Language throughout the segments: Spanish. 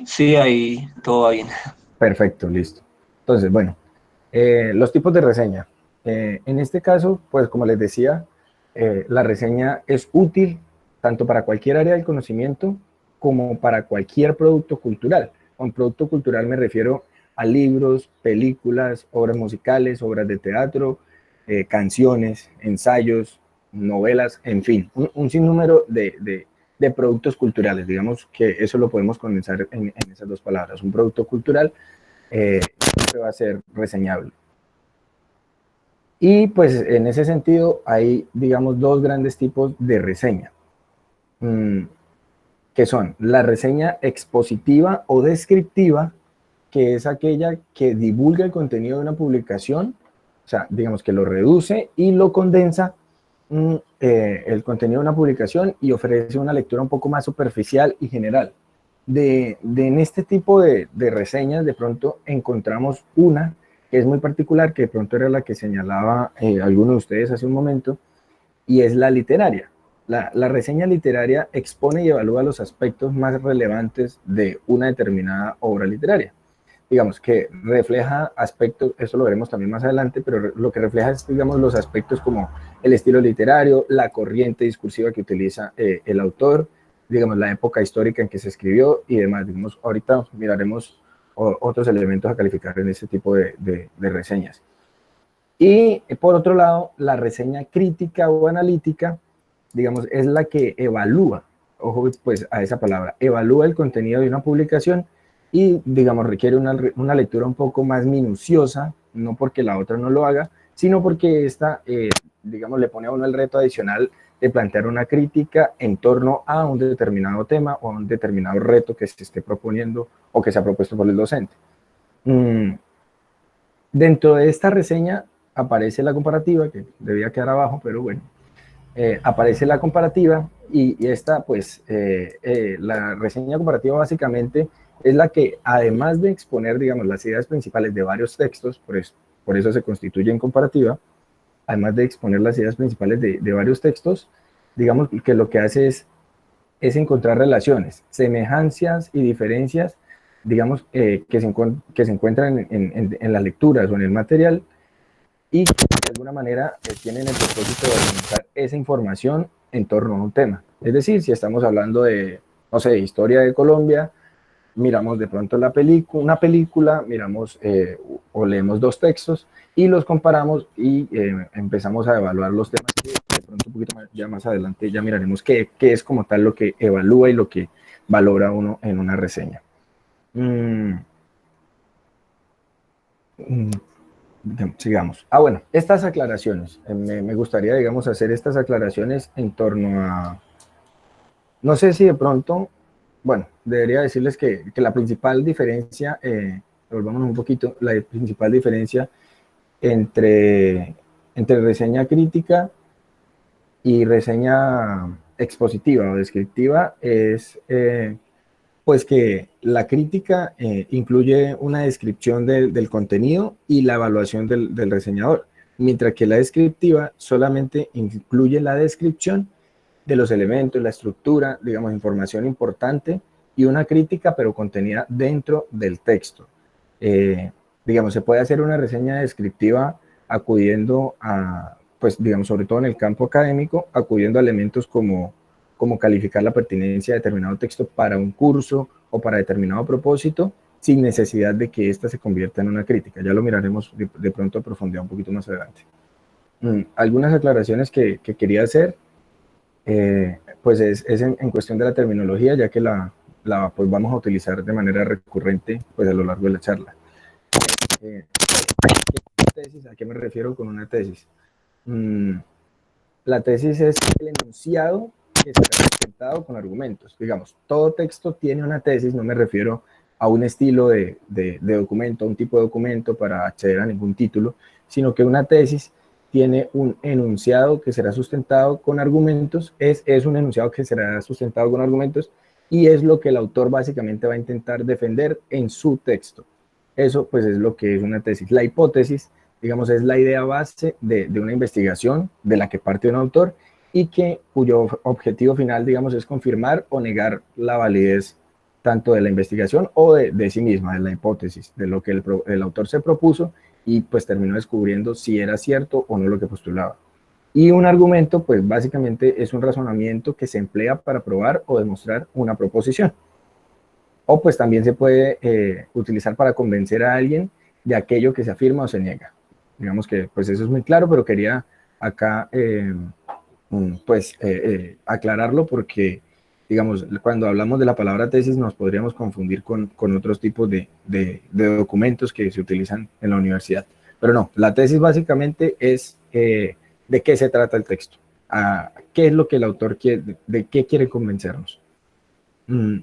Sí, ahí todo va bien. Perfecto, listo. Entonces, bueno, los tipos de reseña. En este caso, pues como les decía, la reseña es útil tanto para cualquier área del conocimiento como para cualquier producto cultural. Con producto cultural me refiero a libros, películas, obras musicales, obras de teatro, canciones, ensayos, novelas, en fin, un sinnúmero de productos culturales. Digamos que eso lo podemos condensar en esas dos palabras. Un producto cultural siempre va a ser reseñable. Y pues en ese sentido hay, digamos, dos grandes tipos de reseña, mmm, que son la reseña expositiva o descriptiva, que es aquella que divulga el contenido de una publicación, o sea, digamos que lo reduce y lo condensa el contenido de una publicación y ofrece una lectura un poco más superficial y general. En este tipo de reseñas de pronto encontramos una que es muy particular, que de pronto era la que señalaba alguno de ustedes hace un momento, y es la literaria. La reseña literaria expone y evalúa los aspectos más relevantes de una determinada obra literaria. Digamos que refleja aspectos, eso lo veremos también más adelante, pero lo que refleja es, digamos, los aspectos como el estilo literario, la corriente discursiva que utiliza el autor, digamos, la época histórica en que se escribió y demás. Digamos, ahorita miraremos otros elementos a calificar en este tipo de reseñas. Y por otro lado, la reseña crítica o analítica, digamos, es la que evalúa, ojo pues a esa palabra, evalúa el contenido de una publicación y, digamos, requiere una lectura un poco más minuciosa, no porque la otra no lo haga, sino porque esta, digamos, le pone a uno el reto adicional de plantear una crítica en torno a un determinado tema o a un determinado reto que se esté proponiendo o que se ha propuesto por el docente. Dentro de esta reseña aparece la comparativa, que debía quedar abajo, pero bueno, aparece la comparativa y esta, pues, la reseña comparativa básicamente es la que, además de exponer, digamos, las ideas principales de varios textos, por eso se constituye en comparativa, además de exponer las ideas principales de varios textos, digamos que lo que hace es encontrar relaciones, semejanzas y diferencias, digamos, que se encuentran en las lecturas o en el material y que de alguna manera tienen el propósito de organizar esa información en torno a un tema. Es decir, si estamos hablando de, no sé, historia de Colombia, miramos de pronto una película, miramos o leemos dos textos y los comparamos y empezamos a evaluar los temas que de pronto un poquito más, ya más adelante ya miraremos qué es como tal lo que evalúa y lo que valora uno en una reseña. Mm, mm, sigamos. Bueno, estas aclaraciones. Me gustaría, digamos, hacer estas aclaraciones en torno a, no sé si de pronto, bueno, debería decirles que la principal diferencia, volvamos un poquito, la principal diferencia entre, entre reseña crítica y reseña expositiva o descriptiva es pues que la crítica incluye una descripción del contenido y la evaluación del reseñador, mientras que la descriptiva solamente incluye la descripción de los elementos, la estructura, digamos, información importante y una crítica, pero contenida dentro del texto. Eh, digamos, se puede hacer una reseña descriptiva acudiendo a, pues, digamos, sobre todo en el campo académico, acudiendo a elementos como calificar la pertinencia de determinado texto para un curso o para determinado propósito, sin necesidad de que ésta se convierta en una crítica. Ya lo miraremos de pronto a profundidad un poquito más adelante. Algunas aclaraciones que quería hacer, pues es en cuestión de la terminología, ya que pues vamos a utilizar de manera recurrente pues a lo largo de la charla. Eh, tesis, ¿a qué me refiero con una tesis? Mm, la tesis es el enunciado que será sustentado con argumentos. Digamos, todo texto tiene una tesis, no me refiero a un estilo de documento, a un tipo de documento para acceder a ningún título, sino que una tesis tiene un enunciado que será sustentado con argumentos, es un enunciado que será sustentado con argumentos y es lo que el autor básicamente va a intentar defender en su texto. Eso pues es lo que es una tesis. La hipótesis, digamos, es la idea base de una investigación de la que parte un autor y cuyo objetivo final, digamos, es confirmar o negar la validez, tanto de la investigación o de sí misma, de la hipótesis, de lo que el autor se propuso y pues terminó descubriendo si era cierto o no lo que postulaba. Y un argumento, pues básicamente es un razonamiento que se emplea para probar o demostrar una proposición. O pues también se puede utilizar para convencer a alguien de aquello que se afirma o se niega. Digamos que pues eso es muy claro, pero quería acá aclararlo porque, digamos, cuando hablamos de la palabra tesis nos podríamos confundir con otros tipos de documentos que se utilizan en la universidad. Pero no, la tesis básicamente es de qué se trata el texto, qué es lo que el autor quiere, de qué quiere convencernos.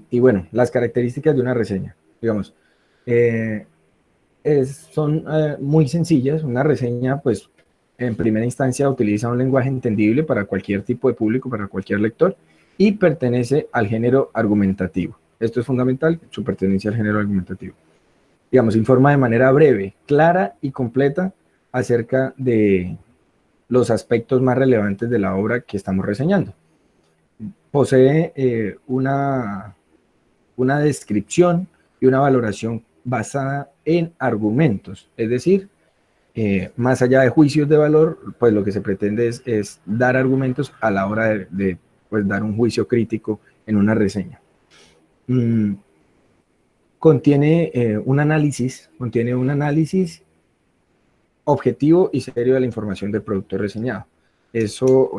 Y bueno, las características de una reseña, digamos, eh, son muy sencillas. Una reseña, pues, en primera instancia utiliza un lenguaje entendible para cualquier tipo de público, para cualquier lector, y pertenece al género argumentativo. Esto es fundamental, su pertenencia al género argumentativo. Digamos, informa de manera breve, clara y completa acerca de los aspectos más relevantes de la obra que estamos reseñando. Posee una descripción y una valoración basada en argumentos, es decir, más allá de juicios de valor, pues lo que se pretende es dar argumentos a la hora de pues, dar un juicio crítico en una reseña. Contiene contiene un análisis objetivo y serio de la información del producto reseñado. Eso,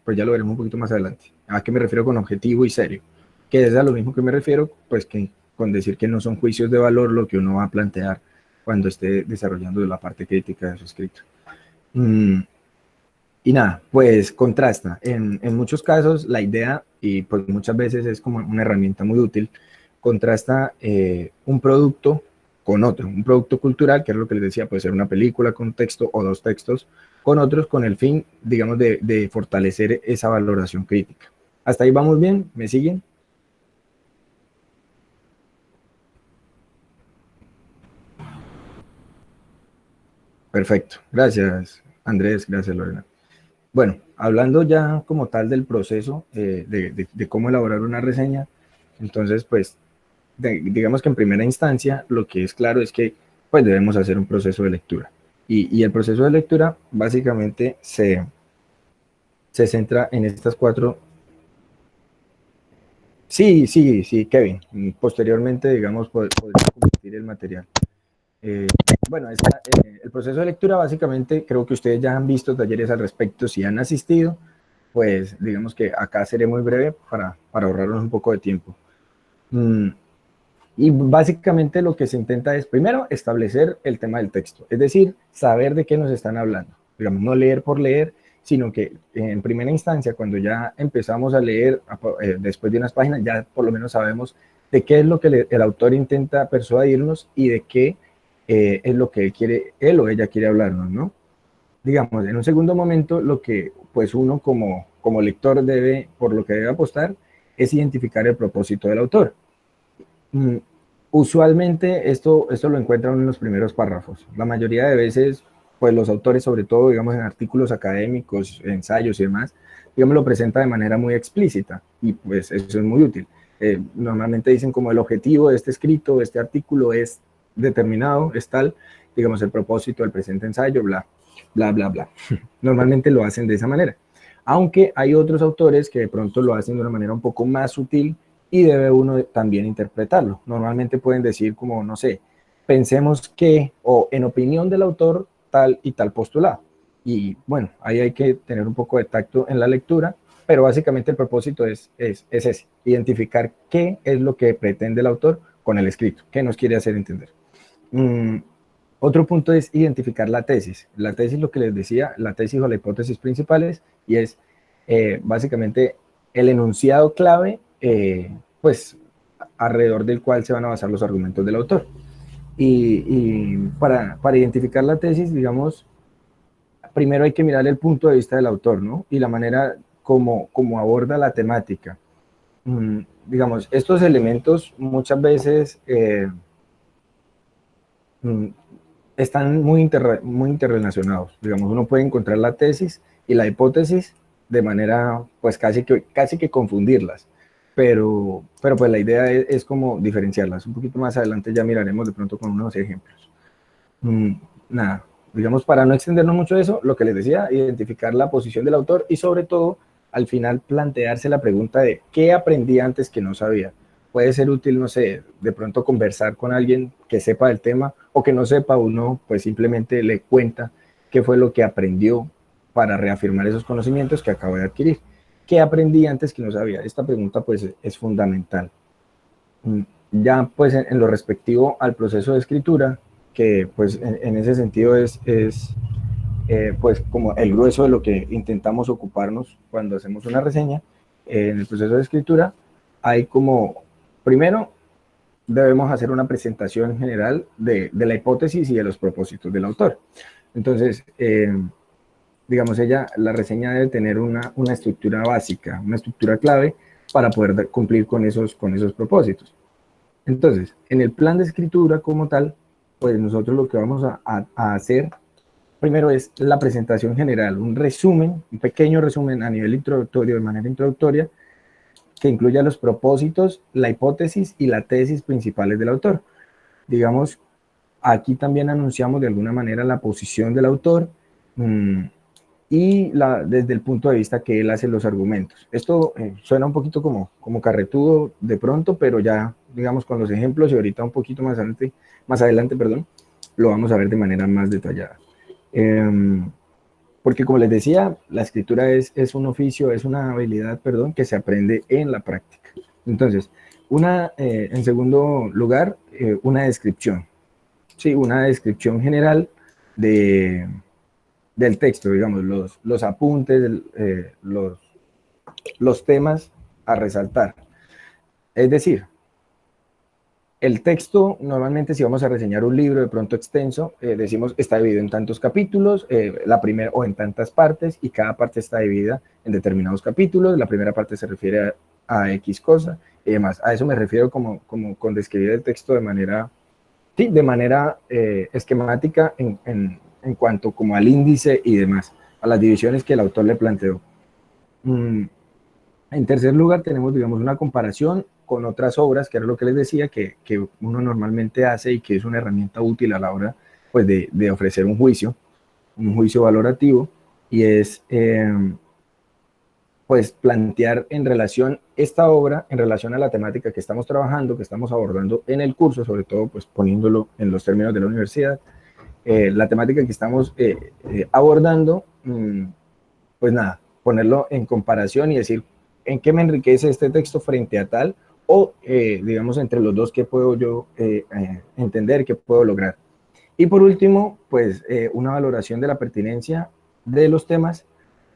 pues ya lo veremos un poquito más adelante. ¿A qué me refiero con objetivo y serio? Que es a lo mismo que me refiero, pues que con decir que no son juicios de valor lo que uno va a plantear cuando esté desarrollando la parte crítica de su escrito. Y nada, pues contrasta. En muchos casos la idea, y pues muchas veces es como una herramienta muy útil, contrasta un producto con otro, un producto cultural, que es lo que les decía, puede ser una película con texto o dos textos, con otros con el fin, digamos, de fortalecer esa valoración crítica. ¿Hasta ahí vamos bien? ¿Me siguen? Perfecto. Gracias, Andrés. Gracias, Lorena. Bueno, hablando ya como tal del proceso de cómo elaborar una reseña, entonces, pues, digamos que en primera instancia, lo que es claro es que, pues, debemos hacer un proceso de lectura. Y el proceso de lectura, básicamente, se centra en estas cuatro. Sí, sí, sí, Kevin. Posteriormente, digamos, podría compartir el material. Eh, bueno, el proceso de lectura, básicamente, creo que ustedes ya han visto talleres al respecto. Si han asistido, pues digamos que acá seré muy breve para ahorrarnos un poco de tiempo. Y básicamente lo que se intenta es, primero, establecer el tema del texto, es decir, saber de qué nos están hablando. Digamos, no leer por leer, sino que en primera instancia, cuando ya empezamos a leer, después de unas páginas, ya por lo menos sabemos de qué es lo que el autor intenta persuadirnos y de qué es lo que él o ella quiere hablarnos, ¿no? Digamos, en un segundo momento, lo que pues uno como lector por lo que debe apostar, es identificar el propósito del autor. Usualmente esto lo encuentran en los primeros párrafos. La mayoría de veces, pues los autores, sobre todo, digamos, en artículos académicos, ensayos y demás, digamos, lo presenta de manera muy explícita y pues eso es muy útil. Normalmente dicen como el objetivo de este escrito, de este artículo es determinado, es tal, digamos, el propósito del presente ensayo, bla, bla, bla, bla. Normalmente lo hacen de esa manera. Aunque hay otros autores que de pronto lo hacen de una manera un poco más sutil y debe uno también interpretarlo. Normalmente pueden decir como, no sé, pensemos que, o en opinión del autor, tal y tal postulado. Y bueno, ahí hay que tener un poco de tacto en la lectura, pero básicamente el propósito es ese, identificar qué es lo que pretende el autor con el escrito, qué nos quiere hacer entender. Otro punto es identificar la tesis. La tesis, lo que les decía, la tesis o la hipótesis principales, y es básicamente el enunciado clave, pues alrededor del cual se van a basar los argumentos del autor. Y para identificar la tesis, digamos, primero hay que mirar el punto de vista del autor, ¿no? Y la manera como aborda la temática. Digamos, estos elementos muchas veces están muy interrelacionados. Digamos, uno puede encontrar la tesis y la hipótesis de manera, pues casi que confundirlas. pero pues la idea es como diferenciarlas. Un poquito más adelante ya miraremos de pronto con unos ejemplos. Mm, nada, digamos, para no extendernos mucho de eso, lo que les decía, identificar la posición del autor y sobre todo, al final, plantearse la pregunta de qué aprendí antes que no sabía. Puede ser útil, no sé, de pronto conversar con alguien que sepa del tema o que no sepa, uno pues simplemente le cuenta qué fue lo que aprendió para reafirmar esos conocimientos que acabo de adquirir. ¿Qué aprendí antes que no sabía? Esta pregunta pues es fundamental. Mm, ya pues en lo respectivo al proceso de escritura, que pues en ese sentido es pues como el grueso de lo que intentamos ocuparnos cuando hacemos una reseña. En el proceso de escritura hay como, primero debemos hacer una presentación general de la hipótesis y de los propósitos del autor. Entonces, digamos, la reseña debe tener una estructura básica, una estructura clave para poder cumplir con esos propósitos. Entonces, en el plan de escritura como tal, pues nosotros lo que vamos a hacer primero es la presentación general, un resumen, un pequeño resumen a nivel introductorio, de manera introductoria, que incluya los propósitos, la hipótesis y la tesis principales del autor. Digamos, aquí también anunciamos de alguna manera la posición del autor y desde el punto de vista que él hace los argumentos. Esto suena un poquito como carretudo de pronto, pero ya, digamos, con los ejemplos y ahorita un poquito más adelante, perdón, lo vamos a ver de manera más detallada. Porque como les decía, la escritura es un oficio, es una habilidad, perdón, que se aprende en la práctica. Entonces, en segundo lugar, una descripción. Sí, una descripción general del texto, digamos, los apuntes, los temas a resaltar. Es decir, el texto, normalmente si vamos a reseñar un libro de pronto extenso, decimos está dividido en tantos capítulos, la primera o en tantas partes, y cada parte está dividida en determinados capítulos. La primera parte se refiere a X cosa y demás. A eso me refiero como con describir el texto de manera, sí, de manera esquemática en cuanto como al índice y demás, a las divisiones que el autor le planteó. En tercer lugar, tenemos, digamos, una comparación con otras obras, que era lo que les decía, que uno normalmente hace y que es una herramienta útil a la hora pues, de ofrecer un juicio valorativo, y es pues plantear en relación esta obra, en relación a la temática que estamos trabajando, que estamos abordando en el curso, sobre todo pues poniéndolo en los términos de la universidad, la temática que estamos abordando, pues nada, ponerlo en comparación y decir en qué me enriquece este texto frente a tal, o digamos entre los dos, qué puedo yo entender, qué puedo lograr. Y por último, pues una valoración de la pertinencia de los temas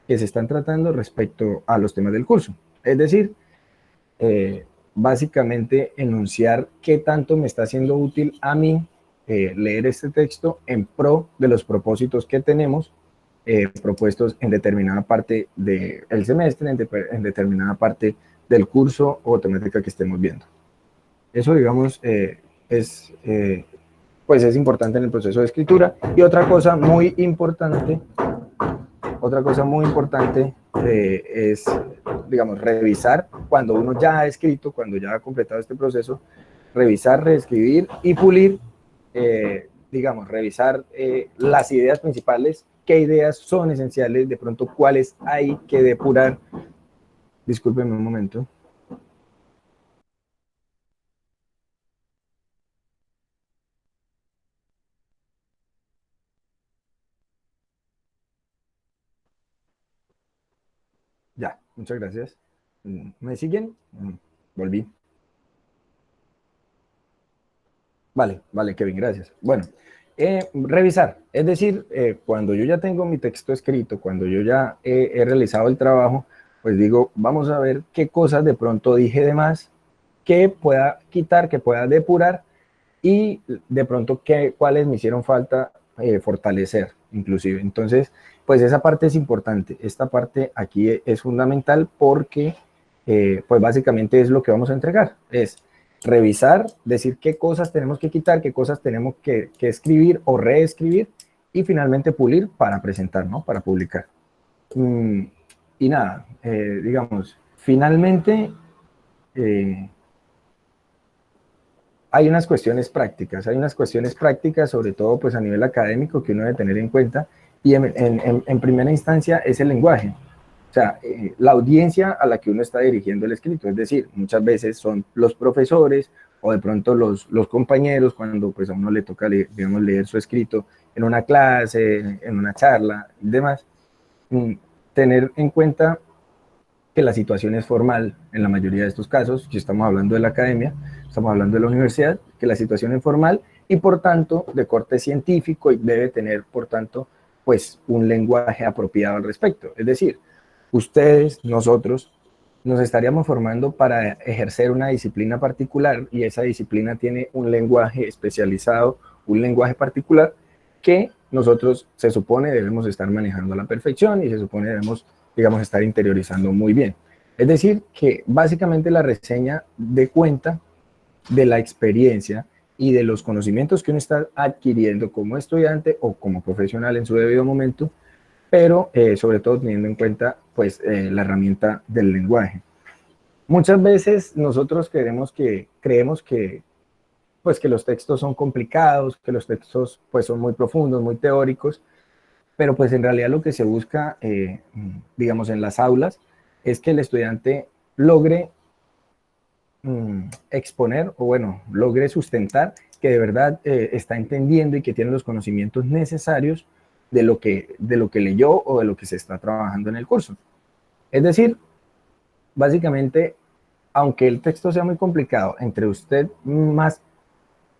que se están tratando respecto a los temas del curso. Es decir, básicamente enunciar qué tanto me está siendo útil a mí leer este texto en pro de los propósitos que tenemos propuestos en determinada parte del semestre, en determinada parte del curso o temática que estemos viendo. Eso, digamos, pues es importante en el proceso de escritura. Y otra cosa muy importante es, digamos, revisar cuando uno ya ha escrito, cuando ya ha completado este proceso, revisar, reescribir y pulir, digamos, revisar las ideas principales, qué ideas son esenciales, de pronto cuáles hay que depurar. Discúlpenme un momento. Ya, muchas gracias. ¿Me siguen? Volví. Vale, vale, Kevin, gracias. Bueno, revisar, es decir, cuando yo ya tengo mi texto escrito, cuando yo ya he realizado el trabajo, pues digo, vamos a ver qué cosas de pronto dije de más, que pueda quitar, que pueda depurar, y de pronto cuáles me hicieron falta fortalecer, inclusive. Entonces, pues esa parte es importante. Esta parte aquí es fundamental porque, pues básicamente es lo que vamos a entregar, es revisar, decir qué cosas tenemos que quitar, qué cosas tenemos que escribir o reescribir, y finalmente pulir para presentar, ¿no? Para publicar. Y nada, digamos, finalmente, hay unas cuestiones prácticas, sobre todo pues a nivel académico, que uno debe tener en cuenta, y en primera instancia es el lenguaje. O sea, la audiencia a la que uno está dirigiendo el escrito, es decir, muchas veces son los profesores o de pronto los compañeros, cuando pues a uno le toca leer, digamos, leer su escrito en una clase, en una charla y demás. Tener en cuenta que la situación es formal en la mayoría de estos casos, si estamos hablando de la academia, estamos hablando de la universidad, que la situación es formal y por tanto de corte científico y debe tener por tanto pues un lenguaje apropiado al respecto. Es decir, ustedes, nosotros, nos estaríamos formando para ejercer una disciplina particular y esa disciplina tiene un lenguaje especializado, un lenguaje particular que nosotros se supone debemos estar manejando a la perfección y se supone debemos, digamos, estar interiorizando muy bien. Es decir, que básicamente la reseña de cuenta de la experiencia y de los conocimientos que uno está adquiriendo como estudiante o como profesional en su debido momento, pero sobre todo teniendo en cuenta pues la herramienta del lenguaje. Muchas veces nosotros creemos que pues que los textos son complicados, que los textos pues son muy profundos, muy teóricos, pero pues en realidad lo que se busca, digamos, en las aulas es que el estudiante logre exponer o bueno, logre sustentar que de verdad está entendiendo y que tiene los conocimientos necesarios de lo que leyó o de lo que se está trabajando en el curso. Es decir, básicamente, aunque el texto sea muy complicado, entre usted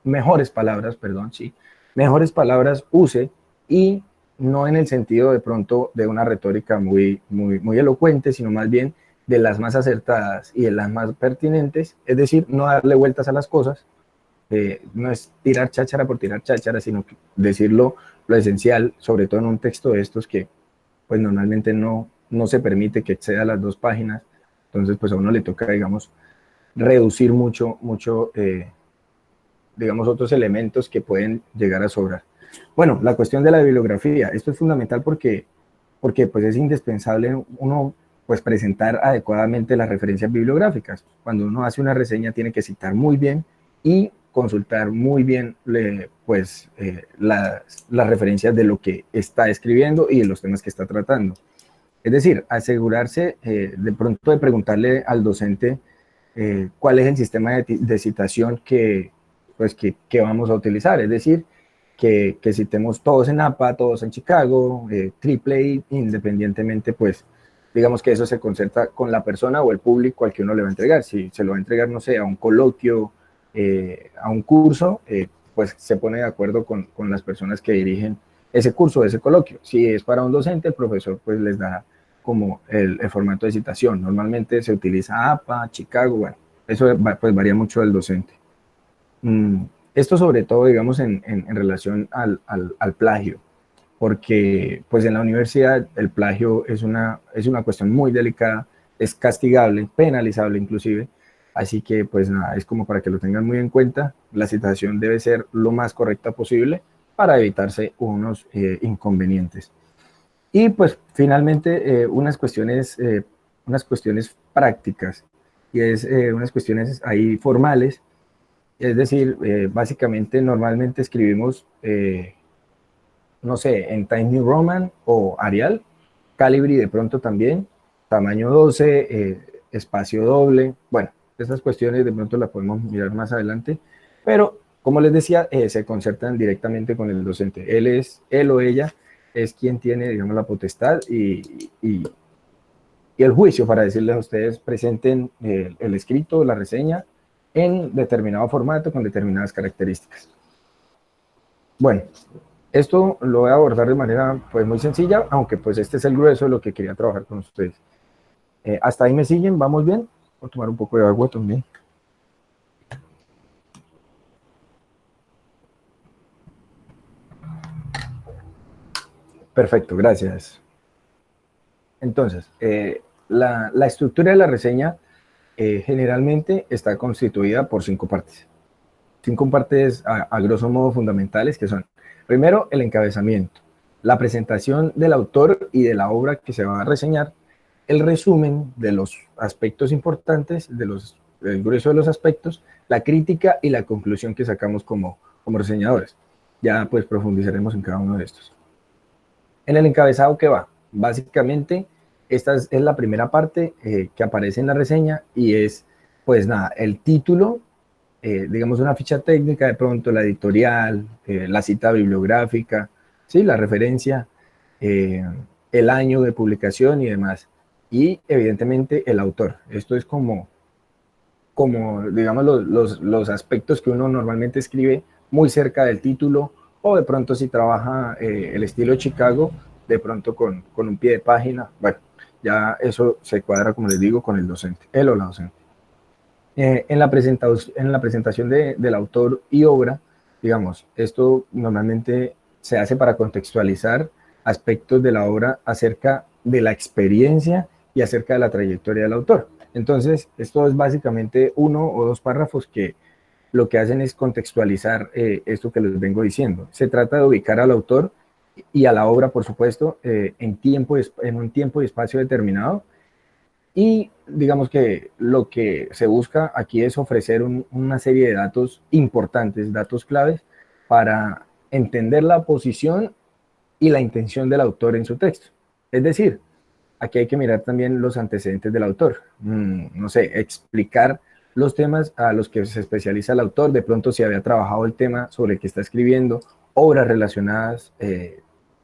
mejores palabras, perdón, sí, mejores palabras use y no en el sentido de pronto de una retórica muy elocuente, sino más bien de las más acertadas y de las más pertinentes, es decir, no darle vueltas a las cosas, no es tirar cháchara por tirar cháchara, sino decirlo lo esencial, sobre todo en un texto de estos que pues normalmente no se permite que exceda las 2 páginas, entonces pues a uno le toca, digamos, reducir mucho digamos, otros elementos que pueden llegar a sobrar. Bueno, la cuestión de la bibliografía, esto es fundamental porque pues es indispensable uno pues presentar adecuadamente las referencias bibliográficas. Cuando uno hace una reseña tiene que citar muy bien y consultar muy bien las referencias de lo que está escribiendo y de los temas que está tratando. Es decir, asegurarse de pronto de preguntarle al docente cuál es el sistema de citación que vamos a utilizar. Es decir, que citemos todos en APA, todos en Chicago, triple independientemente, pues, digamos que eso se concerta con la persona o el público al que uno le va a entregar. Si se lo va a entregar, no sé, a un coloquio, a un curso, pues se pone de acuerdo con las personas que dirigen ese curso, ese coloquio. Si es para un docente, el profesor pues les da como el formato de citación. Normalmente se utiliza APA, Chicago, bueno, eso pues varía mucho del docente. Esto sobre todo, digamos, en relación al plagio, porque pues en la universidad el plagio es una cuestión muy delicada, es castigable, penalizable inclusive, así que pues nada, es como para que lo tengan muy en cuenta, la citación debe ser lo más correcta posible para evitarse unos inconvenientes. Y pues finalmente unas cuestiones prácticas, y es unas cuestiones ahí formales, es decir, básicamente normalmente escribimos, no sé, en Times New Roman o Arial, Calibri de pronto también, tamaño 12, espacio doble, bueno, estas cuestiones de pronto las podemos mirar más adelante, pero como les decía, se concertan directamente con el docente. Él o ella es quien tiene, digamos, la potestad y el juicio para decirles a ustedes presenten el escrito, la reseña en determinado formato con determinadas características. Bueno, esto lo voy a abordar de manera pues muy sencilla, aunque pues este es el grueso de lo que quería trabajar con ustedes. Hasta ahí me siguen, ¿vamos bien? Voy a tomar un poco de agua también. Perfecto, gracias. Entonces, la estructura de la reseña generalmente está constituida por 5 partes. 5 partes a grosso modo fundamentales que son, primero, el encabezamiento, la presentación del autor y de la obra que se va a reseñar, el resumen de los aspectos importantes, de los el grueso de los aspectos, la crítica y la conclusión que sacamos como reseñadores. Ya pues profundizaremos en cada uno de estos. En el encabezado, ¿qué va? Básicamente, esta es la primera parte que aparece en la reseña y es, pues nada, el título, digamos una ficha técnica, de pronto la editorial, la cita bibliográfica, ¿sí? La referencia, eh, el año de publicación y demás. Y evidentemente el autor. Esto es como digamos, los aspectos que uno normalmente escribe muy cerca del título, o de pronto si trabaja el estilo Chicago, de pronto con un pie de página. Bueno, ya eso se cuadra, como les digo, con el docente, él o la docente. En la presentación del autor y obra, digamos, esto normalmente se hace para contextualizar aspectos de la obra acerca de la experiencia y acerca de la trayectoria del autor. Entonces, esto es básicamente uno o dos párrafos que lo que hacen es contextualizar esto que les vengo diciendo. Se trata de ubicar al autor y a la obra, por supuesto, en un tiempo y espacio determinado, y digamos que lo que se busca aquí es ofrecer una serie de datos importantes, datos claves, para entender la posición y la intención del autor en su texto. Es decir, aquí hay que mirar también los antecedentes del autor. No sé, explicar los temas a los que se especializa el autor, de pronto si había trabajado el tema sobre el que está escribiendo, obras relacionadas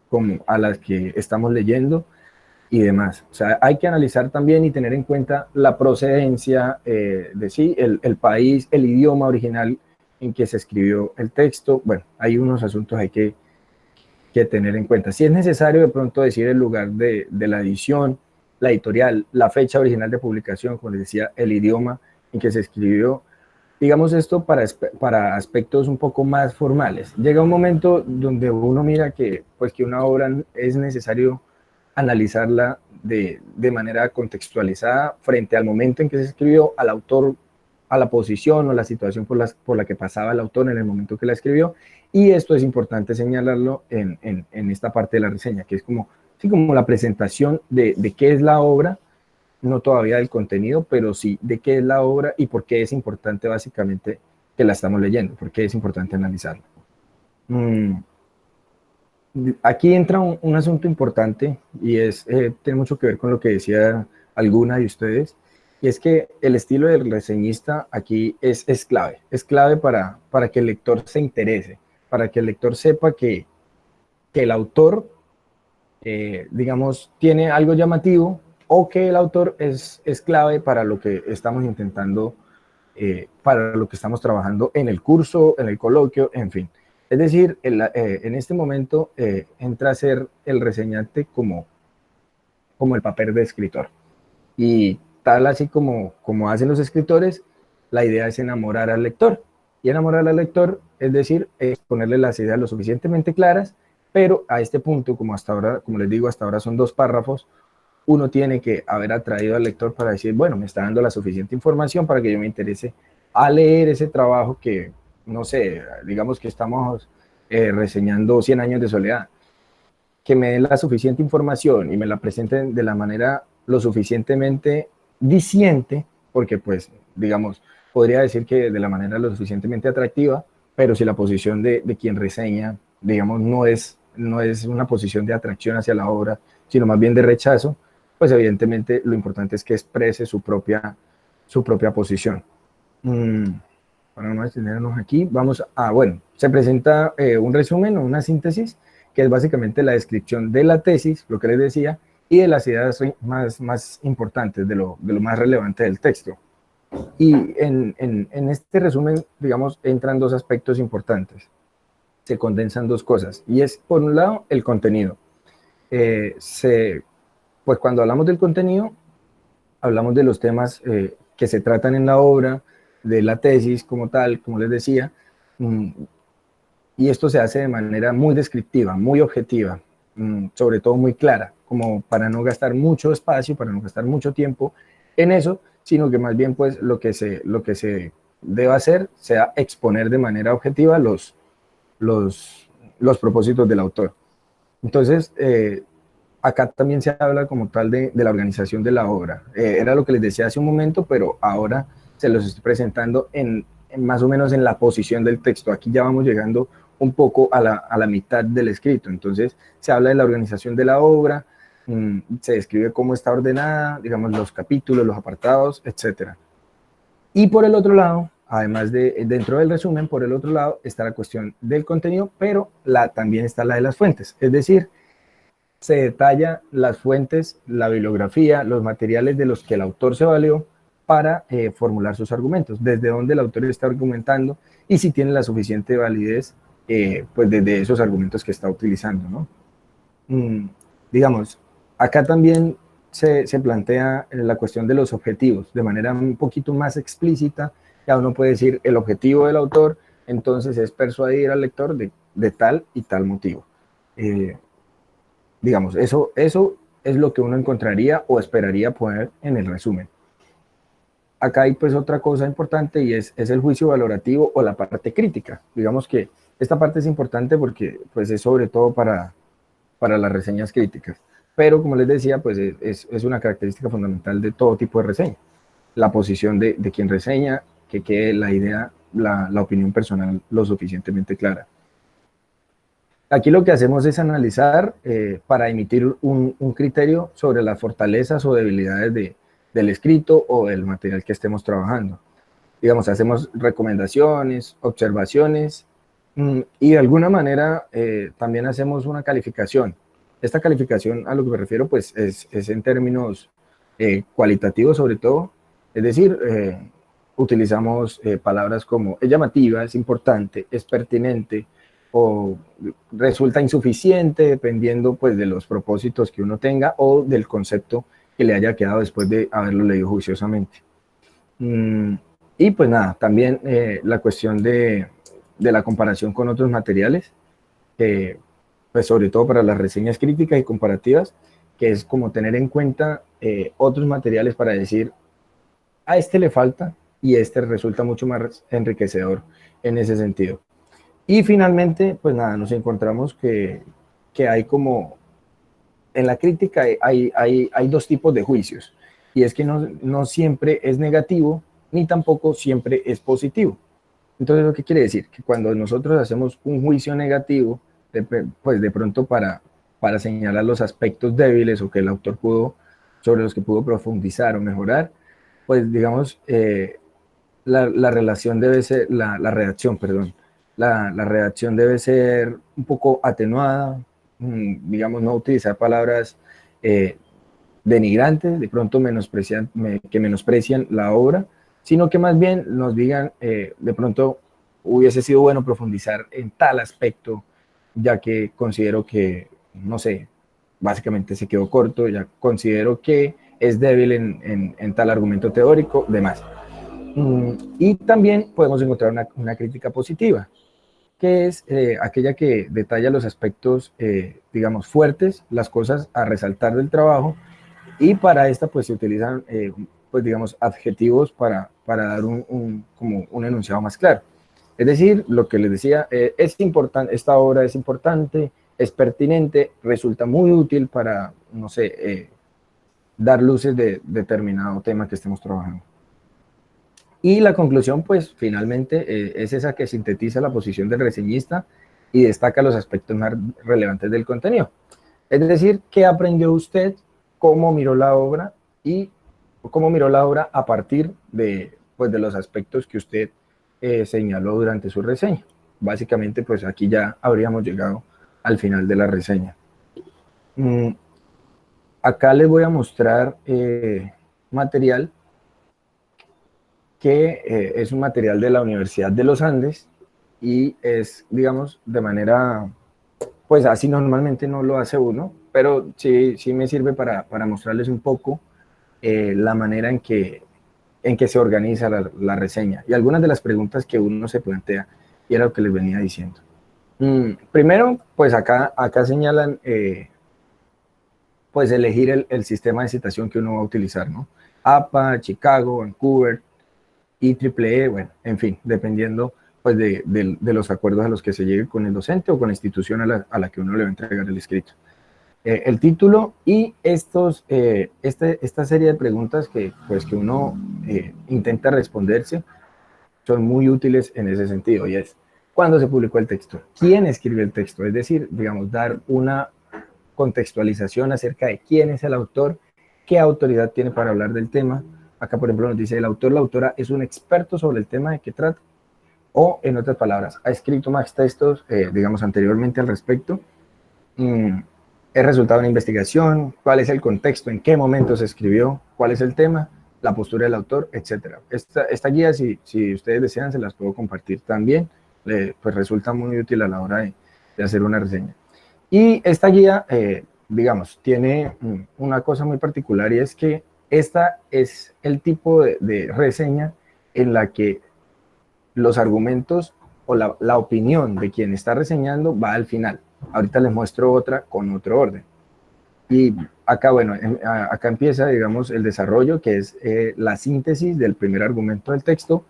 como a las que estamos leyendo y demás. O sea, hay que analizar también y tener en cuenta la procedencia de sí, el país, el idioma original en que se escribió el texto. Bueno, hay unos asuntos hay que tener en cuenta. Si es necesario de pronto decir el lugar de la edición, la editorial, la fecha original de publicación, como les decía, el idioma en que se escribió, digamos esto para aspectos un poco más formales. Llega un momento donde uno mira que, pues, que una obra es necesario analizarla de manera contextualizada frente al momento en que se escribió, al autor, a la posición o la situación por la que pasaba el autor en el momento que la escribió. Y esto es importante señalarlo en esta parte de la reseña, que es como, sí, como la presentación de qué es la obra, no todavía del contenido, pero sí de qué es la obra y por qué es importante básicamente que la estamos leyendo, por qué es importante analizarla. Aquí entra un asunto importante y tiene mucho que ver con lo que decía alguna de ustedes, y es que el estilo del reseñista aquí es clave para que el lector se interese, para que el lector sepa que el autor, digamos, tiene algo llamativo, o que el autor es clave para lo que estamos intentando, para lo que estamos trabajando en el curso, en el coloquio, en fin. Es decir, en este momento entra a ser el reseñante como el papel de escritor. Y tal así como hacen los escritores, la idea es enamorar al lector. Y enamorar al lector, es decir, ponerle las ideas lo suficientemente claras, pero a este punto, como hasta ahora, como les digo, hasta ahora son dos párrafos, uno tiene que haber atraído al lector para decir, bueno, me está dando la suficiente información para que yo me interese a leer ese trabajo que, no sé, digamos que estamos reseñando 100 años de soledad, que me den la suficiente información y me la presenten de la manera lo suficientemente diciente, porque pues, digamos, podría decir que de la manera lo suficientemente atractiva, pero si la posición de quien reseña, digamos, no es una posición de atracción hacia la obra, sino más bien de rechazo, pues evidentemente lo importante es que exprese su propia posición. Para no extendernos aquí, vamos a, bueno, se presenta un resumen o una síntesis, que es básicamente la descripción de la tesis, lo que les decía, y de las ideas más importantes, de lo más relevante del texto. Y en este resumen, digamos, entran dos aspectos importantes. Se condensan dos cosas, y es, por un lado, el contenido. Pues cuando hablamos del contenido, hablamos de los temas que se tratan en la obra, de la tesis como tal, como les decía, y esto se hace de manera muy descriptiva, muy objetiva, sobre todo muy clara, como para no gastar mucho espacio, para no gastar mucho tiempo en eso, sino que más bien pues lo que se debe hacer sea exponer de manera objetiva los propósitos del autor. Entonces, acá también se habla como tal de la organización de la obra. Era lo que les decía hace un momento, pero ahora se los estoy presentando en más o menos en la posición del texto. Aquí ya vamos llegando un poco a la mitad del escrito. Entonces, se habla de la organización de la obra, se describe cómo está ordenada, digamos, los capítulos, los apartados, etcétera. Y por el otro lado, además de dentro del resumen, por el otro lado está la cuestión del contenido, pero también está la de las fuentes. Es decir, se detalla las fuentes, la bibliografía, los materiales de los que el autor se valió para formular sus argumentos, desde dónde el autor está argumentando y si tiene la suficiente validez pues desde esos argumentos que está utilizando, ¿no? Digamos, acá también se plantea la cuestión de los objetivos de manera un poquito más explícita. Ya uno puede decir el objetivo del autor, entonces es persuadir al lector de tal y tal motivo. Digamos, eso es lo que uno encontraría o esperaría poner en el resumen. Acá hay pues otra cosa importante y es el juicio valorativo o la parte crítica. Digamos que esta parte es importante porque pues es sobre todo para las reseñas críticas. Pero como les decía, pues es una característica fundamental de todo tipo de reseña. La posición de quien reseña, que quede la idea, la opinión personal lo suficientemente clara. Aquí lo que hacemos es analizar para emitir un criterio sobre las fortalezas o debilidades del escrito o del material que estemos trabajando. Digamos, hacemos recomendaciones, observaciones y de alguna manera también hacemos una calificación. Esta calificación a lo que me refiero pues es en términos cualitativos sobre todo, es decir, utilizamos palabras como es llamativa, es importante, es pertinente, o resulta insuficiente dependiendo pues de los propósitos que uno tenga o del concepto que le haya quedado después de haberlo leído juiciosamente. Y pues nada, también la cuestión de la comparación con otros materiales, pues sobre todo para las reseñas críticas y comparativas, que es como tener en cuenta otros materiales para decir, a este le falta y este resulta mucho más enriquecedor en ese sentido. Y finalmente, pues nada, nos encontramos que hay como, en la crítica hay dos tipos de juicios, y es que no siempre es negativo, ni tampoco siempre es positivo. Entonces, ¿lo que quiere decir? Que cuando nosotros hacemos un juicio negativo, pues de pronto para señalar los aspectos débiles o que el autor sobre los que pudo profundizar o mejorar, pues digamos, la relación debe ser, la redacción, perdón, la redacción debe ser un poco atenuada, digamos, no utilizar palabras denigrantes, de pronto que menosprecian la obra, sino que más bien nos digan, de pronto hubiese sido bueno profundizar en tal aspecto, ya que considero que, no sé, básicamente se quedó corto, ya considero que es débil en tal argumento teórico, demás. Y también podemos encontrar una crítica positiva, que es aquella que detalla los aspectos, digamos, fuertes, las cosas a resaltar del trabajo, y para esta pues se utilizan, pues digamos, adjetivos para dar como un enunciado más claro. Es decir, lo que les decía, es importante, esta obra es importante, es pertinente, resulta muy útil para, no sé, dar luces de determinado tema que estemos trabajando. Y la conclusión, pues, finalmente es esa que sintetiza la posición del reseñista y destaca los aspectos más relevantes del contenido. Es decir, ¿qué aprendió usted? ¿Cómo miró la obra? Y cómo miró la obra a partir pues, de los aspectos que usted señaló durante su reseña. Básicamente, pues aquí ya habríamos llegado al final de la reseña. Acá les voy a mostrar material que es un material de la Universidad de los Andes y es, digamos, de manera, pues así normalmente no lo hace uno, pero sí me sirve para mostrarles un poco la manera en que se organiza la reseña y algunas de las preguntas que uno se plantea, y era lo que les venía diciendo. Primero, pues acá señalan, pues elegir el sistema de citación que uno va a utilizar, ¿no? APA, Chicago, Vancouver, IEEE, bueno, en fin, dependiendo pues de los acuerdos a los que se llegue con el docente o con la institución a la que uno le va a entregar el escrito. el título y esta serie de preguntas que, pues, que uno intenta responderse son muy útiles en ese sentido, y es: ¿cuándo se publicó el texto? ¿Quién escribió el texto? Es decir, digamos, dar una contextualización acerca de quién es el autor, qué autoridad tiene para hablar del tema. Acá, por ejemplo, nos dice: el autor, la autora es un experto sobre el tema de que trata, o, en otras palabras, ha escrito más textos, digamos, anteriormente al respecto. Es resultado de una investigación, cuál es el contexto, en qué momento se escribió, cuál es el tema, la postura del autor, etc. Esta guía, si ustedes desean, se las puedo compartir también, pues resulta muy útil a la hora de hacer una reseña. Y esta guía, digamos, tiene una cosa muy particular, y es que esta es el tipo de reseña en la que los argumentos o la opinión de quien está reseñando va al final. Ahorita les muestro otra con otro orden. Y acá, bueno, acá empieza, digamos, el desarrollo, que es la síntesis del primer argumento del texto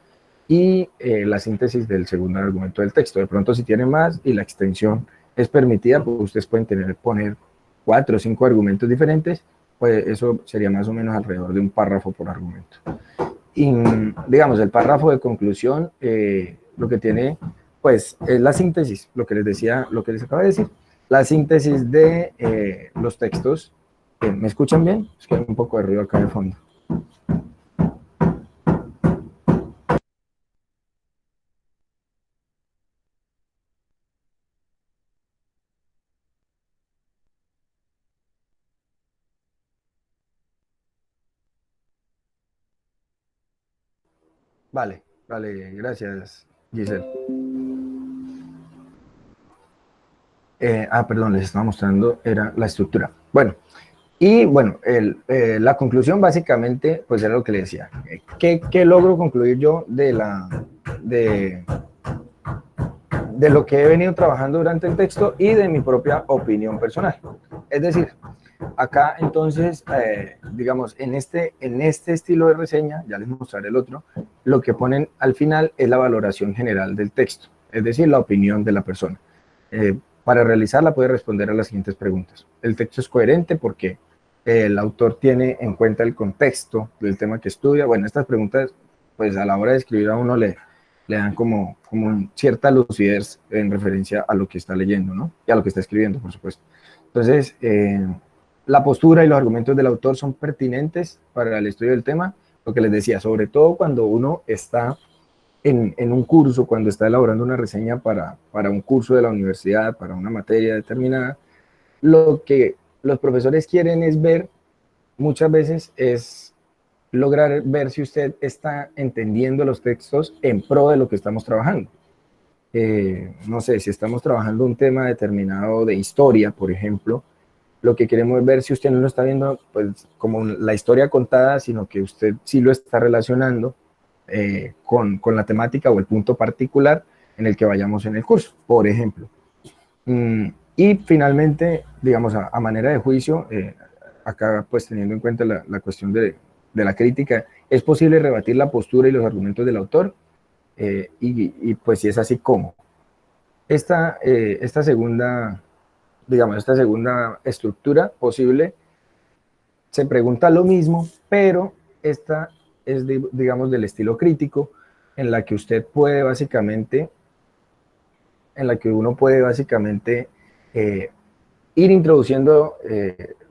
y la síntesis del segundo argumento del texto. De pronto, si tienen más y la extensión es permitida, pues ustedes pueden poner 4 o 5 argumentos diferentes, pues eso sería más o menos alrededor de un párrafo por argumento. Y, digamos, el párrafo de conclusión, lo que tiene, pues, es la síntesis, lo que les decía, lo que les acabo de decir, la síntesis de los textos. ¿Me escuchan bien? Es que hay un poco de ruido acá de fondo. Vale, vale, gracias, Giselle. Perdón, les estaba mostrando, era la estructura. Bueno, y bueno, la conclusión básicamente, pues era lo que le decía. ¿Qué logro concluir yo de, de lo que he venido trabajando durante el texto y de mi propia opinión personal? Es decir, acá entonces, digamos, en este estilo de reseña, ya les mostraré el otro, lo que ponen al final es la valoración general del texto, es decir, la opinión de la persona. Para realizarla puede responder a las siguientes preguntas. ¿El texto es coherente? Porque el autor tiene en cuenta el contexto del tema que estudia. Bueno, estas preguntas, pues a la hora de escribir a uno le dan como cierta lucidez en referencia a lo que está leyendo, ¿no? Y a lo que está escribiendo, por supuesto. Entonces, la postura y los argumentos del autor son pertinentes para el estudio del tema. Lo que les decía, sobre todo cuando uno está en un curso, cuando está elaborando una reseña para un curso de la universidad, para una materia determinada, lo que los profesores quieren es ver, muchas veces, es lograr ver si usted está entendiendo los textos en pro de lo que estamos trabajando. No sé, si estamos trabajando un tema determinado de historia, por ejemplo, lo que queremos es ver si usted no lo está viendo, pues, como la historia contada, sino que usted sí lo está relacionando con la temática o el punto particular en el que vayamos en el curso, por ejemplo. Y finalmente, digamos, a manera de juicio, acá, pues, teniendo en cuenta la cuestión de la crítica, ¿es posible rebatir la postura y los argumentos del autor? Pues, si es así, ¿cómo? Esta segunda, digamos, esta segunda estructura posible se pregunta lo mismo, pero esta es, digamos, del estilo crítico, en la que usted puede básicamente, en la que uno puede básicamente ir introduciendo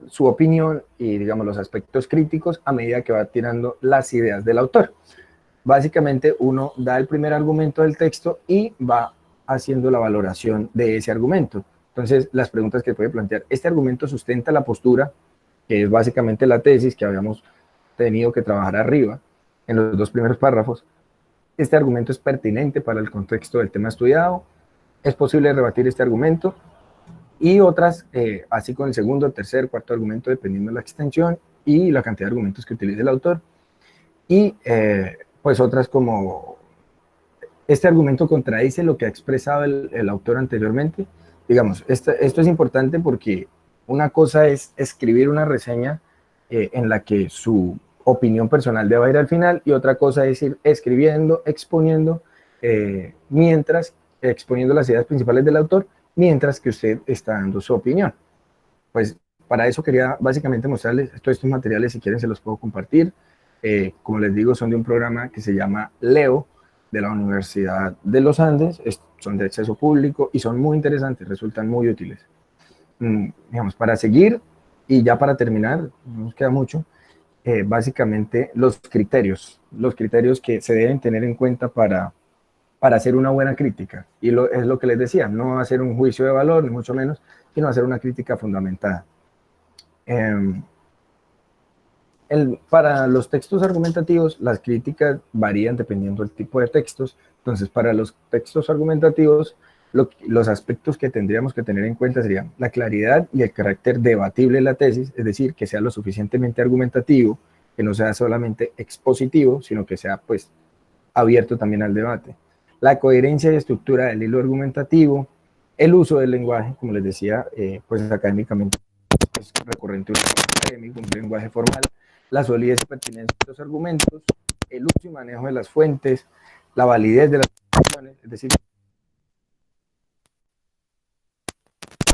su opinión y, digamos, los aspectos críticos a medida que va tirando las ideas del autor. Básicamente uno da el primer argumento del texto y va haciendo la valoración de ese argumento. Entonces, las preguntas que puede plantear: ¿este argumento sustenta la postura, que es básicamente la tesis que habíamos tenido que trabajar arriba en los 2 primeros párrafos? ¿Este argumento es pertinente para el contexto del tema estudiado? ¿Es posible rebatir este argumento? Y otras, así con el segundo, tercer, cuarto argumento, dependiendo de la extensión y la cantidad de argumentos que utilice el autor. Y pues otras como: ¿este argumento contradice lo que ha expresado el autor anteriormente? Digamos, esto es importante porque una cosa es escribir una reseña en la que su opinión personal deba ir al final, y otra cosa es ir escribiendo, exponiendo, exponiendo las ideas principales del autor, mientras que usted está dando su opinión. Pues para eso quería básicamente mostrarles todos estos materiales, si quieren se los puedo compartir. Como les digo, son de un programa que se llama Leo, de la Universidad de los Andes, son de acceso público y son muy interesantes, resultan muy útiles. Digamos, para seguir y ya para terminar, no nos queda mucho, básicamente los criterios que se deben tener en cuenta para hacer una buena crítica. Y es lo que les decía, no hacer un juicio de valor, ni mucho menos, sino hacer una crítica fundamentada. Para los textos argumentativos, las críticas varían dependiendo del tipo de textos. Entonces, para los textos argumentativos, los aspectos que tendríamos que tener en cuenta serían la claridad y el carácter debatible de la tesis, es decir, que sea lo suficientemente argumentativo, que no sea solamente expositivo, sino que sea pues abierto también al debate. La coherencia y estructura del hilo argumentativo, el uso del lenguaje, como les decía, pues académicamente es recurrente un lenguaje académico, un lenguaje formal, la solidez y pertinencia de los argumentos, el uso y manejo de las fuentes, la validez de las expresiones, es decir,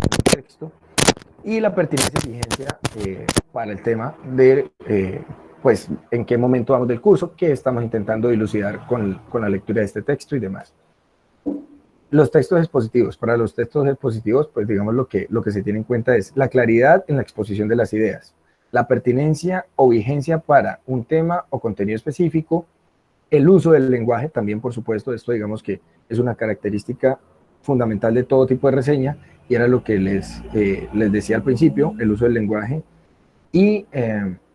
el texto, y la pertinencia y vigencia para el tema de, pues, en qué momento vamos del curso, qué estamos intentando dilucidar con la lectura de este texto y demás. Los textos expositivos. Para los textos expositivos, pues digamos lo que se tiene en cuenta es la claridad en la exposición de las ideas, la pertinencia o vigencia para un tema o contenido específico, el uso del lenguaje también, por supuesto, esto digamos que es una característica fundamental de todo tipo de reseña, y era lo que les decía al principio, el uso del lenguaje, y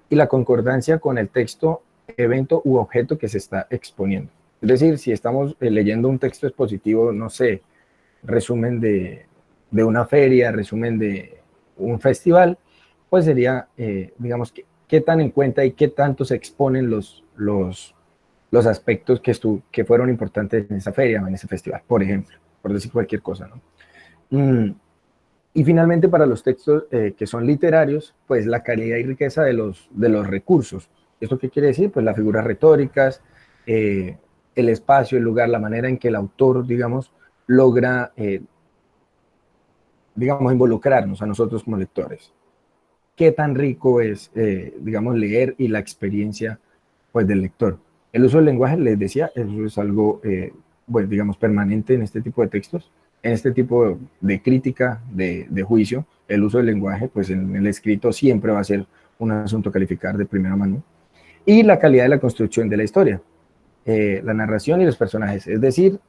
la concordancia con el texto, evento u objeto que se está exponiendo. Es decir, si estamos leyendo un texto expositivo, no sé, resumen de una feria, resumen de un festival, pues sería, digamos, qué tan en cuenta y qué tanto se exponen los aspectos que fueron importantes en esa feria o en ese festival, por ejemplo, por decir cualquier cosa, ¿no? Y finalmente, para los textos que son literarios, pues la calidad y riqueza de los recursos. ¿Esto qué quiere decir? Pues las figuras retóricas, el espacio, el lugar, la manera en que el autor, digamos, logra, digamos, involucrarnos a nosotros como lectores. Qué tan rico es, digamos, leer y la experiencia, pues, del lector. El uso del lenguaje, les decía, eso es algo, pues, digamos, permanente en este tipo de textos, en este tipo de crítica, de juicio. El uso del lenguaje, pues, en el escrito siempre va a ser un asunto a calificar de primera mano. Y la calidad de la construcción de la historia, la narración y los personajes, es decir,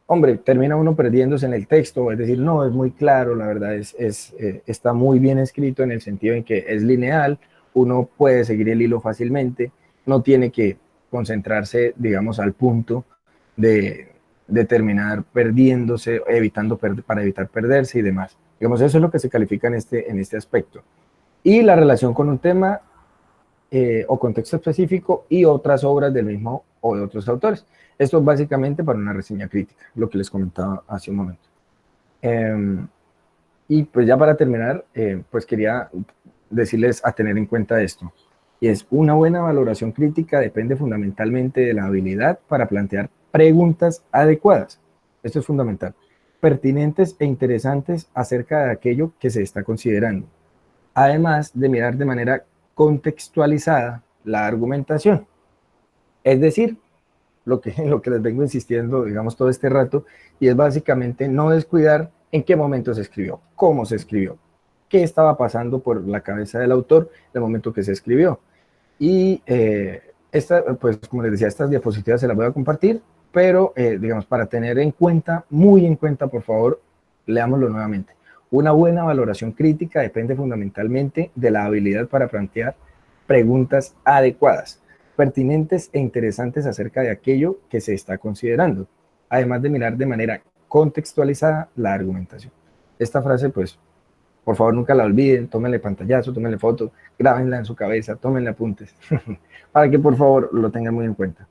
hombre, termina uno perdiéndose en el texto, es decir, no, es muy claro, la verdad está muy bien escrito en el sentido en que es lineal, uno puede seguir el hilo fácilmente, no tiene que concentrarse, digamos, al punto de terminar perdiéndose, para evitar perderse y demás. Digamos, eso es lo que se califica en este aspecto. Y la relación con un tema o contexto específico y otras obras del mismo o de otros autores. Esto es básicamente para una reseña crítica, lo que les comentaba hace un momento. Y pues ya para terminar, pues quería decirles a tener en cuenta esto. Y es una buena valoración crítica depende fundamentalmente de la habilidad para plantear preguntas adecuadas. Esto es fundamental. Pertinentes e interesantes acerca de aquello que se está considerando. Además de mirar de manera contextualizada la argumentación. Es decir, lo que les vengo insistiendo, digamos, todo este rato, y es básicamente no descuidar en qué momento se escribió, cómo se escribió, qué estaba pasando por la cabeza del autor en el momento que se escribió. Y pues como les decía, estas diapositivas se las voy a compartir, pero digamos, para tener en cuenta, muy en cuenta, por favor, leámoslo nuevamente. Una buena valoración crítica depende fundamentalmente de la habilidad para plantear preguntas adecuadas, pertinentes e interesantes acerca de aquello que se está considerando, además de mirar de manera contextualizada la argumentación. Esta frase, pues, por favor, nunca la olviden, tómenle pantallazo, tómenle foto, grábenla en su cabeza, tómenle apuntes, para que por favor lo tengan muy en cuenta.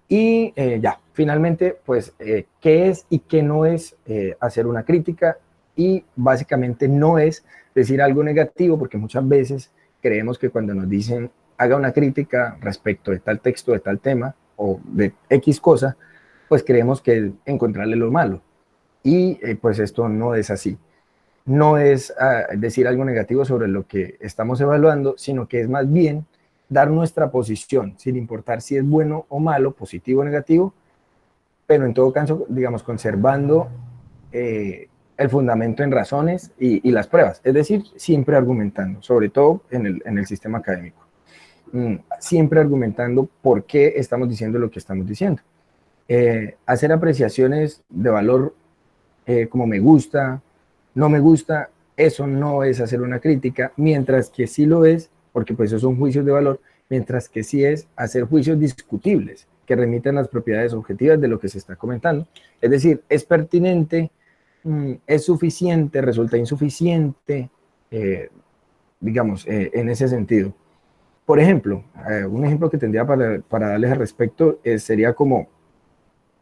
Y ya, finalmente, pues, ¿qué es y qué no es hacer una crítica? Y básicamente no es decir algo negativo, porque muchas veces creemos que cuando nos dicen haga una crítica respecto de tal texto, de tal tema, o de X cosa, pues creemos que encontrarle lo malo. Y pues esto no es así. no es decir algo negativo sobre lo que estamos evaluando, sino que es más bien dar nuestra posición, sin importar si es bueno o malo, positivo o negativo, pero en todo caso, digamos, conservando el fundamento en razones y las pruebas, es decir, siempre argumentando, sobre todo en el sistema académico, siempre argumentando por qué estamos diciendo lo que estamos diciendo. Hacer apreciaciones de valor como me gusta, no me gusta, eso no es hacer una crítica, mientras que sí lo es, porque pues esos son juicios de valor, mientras que sí es hacer juicios discutibles, que remiten las propiedades objetivas de lo que se está comentando. Es decir, es pertinente, es suficiente, resulta insuficiente, eh, digamos, en ese sentido. Por ejemplo, un ejemplo que tendría para darles al respecto sería como,